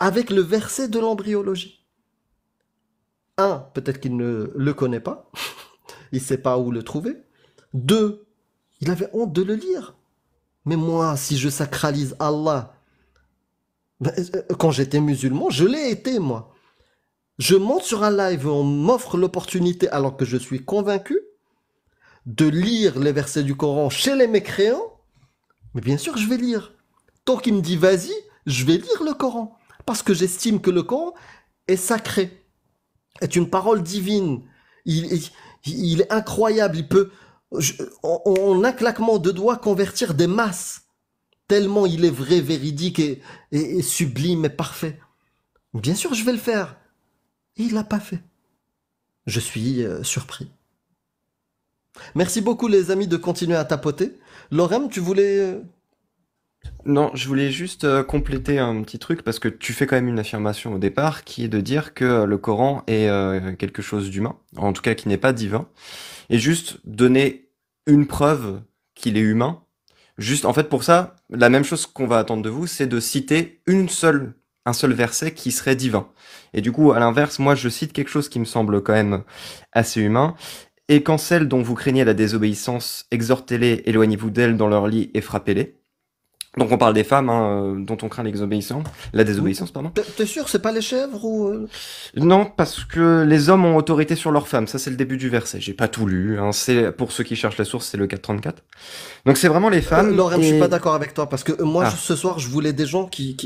Speaker 3: avec le verset de l'embryologie. Un, peut-être qu'il ne le connaît pas, il ne sait pas où le trouver. Deux, il avait honte de le lire. Mais moi, si je sacralise Allah, quand j'étais musulman, je l'ai été, moi. Je monte sur un live, on m'offre l'opportunité, alors que je suis convaincu, de lire les versets du Coran chez les mécréants. Mais bien sûr, je vais lire. Tant qu'il me dit vas-y, je vais lire le Coran. Parce que j'estime que le Coran est sacré, est une parole divine. Il est incroyable, il peut, en un claquement de doigts, convertir des masses. Tellement il est vrai, véridique et sublime et parfait. Bien sûr, je vais le faire. Et il l'a pas fait. Je suis surpris. Merci beaucoup les amis de continuer à tapoter. Lorem, tu voulais...
Speaker 5: Non, je voulais juste compléter un petit truc parce que tu fais quand même une affirmation au départ qui est de dire que le Coran est quelque chose d'humain, en tout cas qui n'est pas divin, et juste donner une preuve qu'il est humain. Juste, en fait, pour ça, la même chose qu'on va attendre de vous, c'est de citer un seul verset qui serait divin. Et du coup, à l'inverse, moi, je cite quelque chose qui me semble quand même assez humain. Et quand celles dont vous craignez la désobéissance, exhortez-les, éloignez-vous d'elles dans leur lit et frappez-les. Donc on parle des femmes dont on craint la désobéissance, pardon.
Speaker 3: T'es sûr, c'est pas les chèvres ou...
Speaker 5: Non, parce que les hommes ont autorité sur leurs femmes. Ça, c'est le début du verset. J'ai pas tout lu. Hein. C'est pour ceux qui cherchent la source, c'est le 4.34. Donc c'est vraiment les femmes.
Speaker 3: Lorem, je suis pas d'accord avec toi parce que moi, ce soir, je voulais des gens qui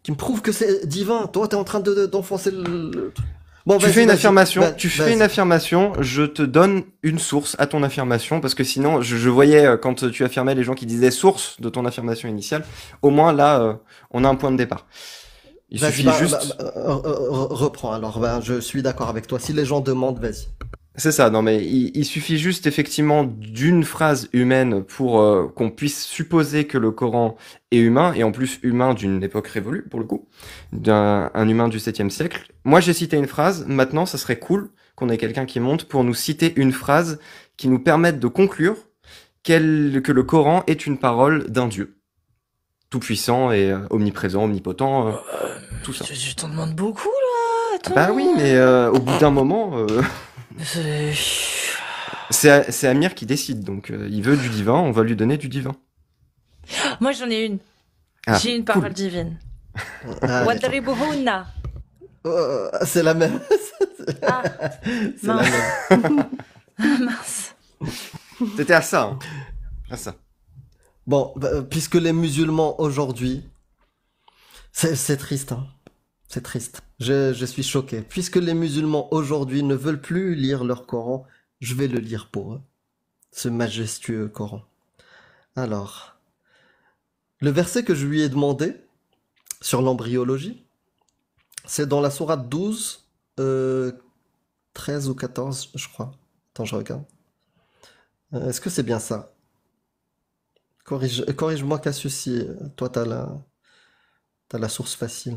Speaker 3: me prouvent que c'est divin. Toi, t'es en train d'enfoncer le... Bon,
Speaker 5: tu fais une affirmation, fais une affirmation, je te donne une source à ton affirmation, parce que sinon, je voyais quand tu affirmais les gens qui disaient source de ton affirmation initiale, au moins là, on a un point de départ. Il suffit juste...
Speaker 3: reprends alors, je suis d'accord avec toi, si les gens demandent, vas-y.
Speaker 5: C'est ça, non mais il suffit juste effectivement d'une phrase humaine pour qu'on puisse supposer que le Coran est humain, et en plus humain d'une époque révolue pour le coup, un humain du 7e siècle. Moi j'ai cité une phrase, maintenant ça serait cool qu'on ait quelqu'un qui monte pour nous citer une phrase qui nous permette de conclure que le Coran est une parole d'un Dieu. Tout-puissant et omniprésent, omnipotent, tout ça.
Speaker 2: Je t'en demande beaucoup là, attends.
Speaker 5: Bah oui, mais au bout d'un moment... C'est Amir qui décide, donc il veut du divin, on va lui donner du divin.
Speaker 2: Moi j'en ai une. J'ai une parole divine. Wadribuhunna.
Speaker 3: C'est la même.
Speaker 2: C'est la même. Mince.
Speaker 5: C'était à ça. Hein. À ça.
Speaker 3: Bon, puisque les musulmans aujourd'hui, c'est triste, hein. C'est triste. Je suis choqué. Puisque les musulmans aujourd'hui ne veulent plus lire leur Coran, je vais le lire pour eux. Ce majestueux Coran. Alors, le verset que je lui ai demandé sur l'embryologie, c'est dans la sourate 12, 13 ou 14, je crois. Attends, je regarde. Est-ce que c'est bien ça? Corrige-moi Cassius si toi t'as la source facile.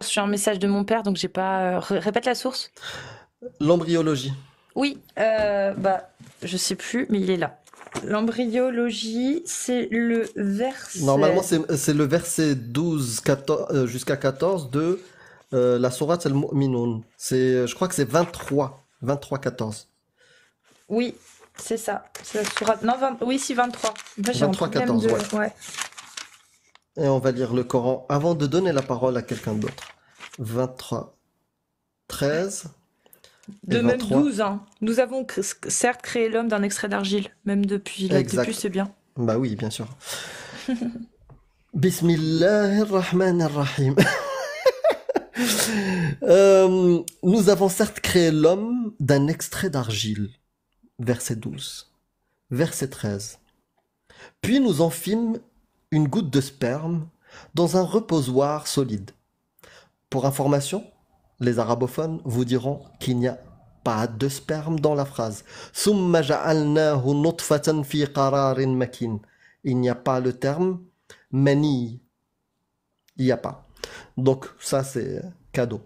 Speaker 2: Je suis un message de mon père, donc j'ai pas... Répète la source.
Speaker 3: L'embryologie.
Speaker 2: Oui, je sais plus, mais il est là. L'embryologie, c'est le verset...
Speaker 3: Normalement, c'est le verset 12 jusqu'à 14 de la sourate al-Mu'minun. Je crois que c'est 23, 14.
Speaker 2: Oui, c'est ça. C'est la sourate... Non, oui, si, 23. Moi, j'ai
Speaker 3: 23, 14, ouais. Et on va lire le Coran avant de donner la parole à quelqu'un d'autre. 23, 13.
Speaker 2: De même 12, hein. Nous avons certes créé l'homme d'un extrait d'argile, même depuis le début, c'est bien.
Speaker 3: Bah oui, bien sûr. Bismillahirrahmanirrahim. Nous avons certes créé l'homme d'un extrait d'argile. Verset 12. Verset 13. Puis nous en fîmes une goutte de sperme dans un reposoir solide. Pour information, les arabophones vous diront qu'il n'y a pas de sperme dans la phrase. Summa ja'alnahu nutfatan fi qararin makin. Il n'y a pas le terme mani. Il n'y a pas. Donc ça c'est cadeau.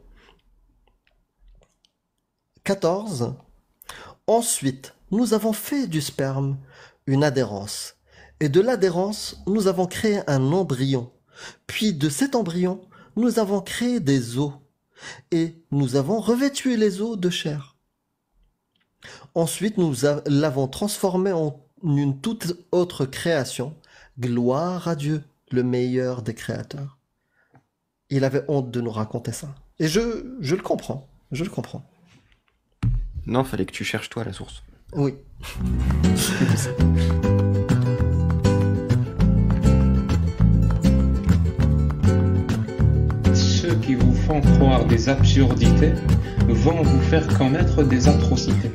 Speaker 3: 14. Ensuite, nous avons fait du sperme une adhérence. Et de l'adhérence, nous avons créé un embryon. Puis de cet embryon, nous avons créé des os. Et nous avons revêtu les os de chair. Ensuite, nous l'avons transformé en une toute autre création. Gloire à Dieu, le meilleur des créateurs. Il avait honte de nous raconter ça. Et je le comprends. Je le comprends.
Speaker 5: Non, fallait que tu cherches toi la source.
Speaker 3: Oui.
Speaker 9: Ceux qui vous font croire des absurdités vont vous faire commettre des atrocités.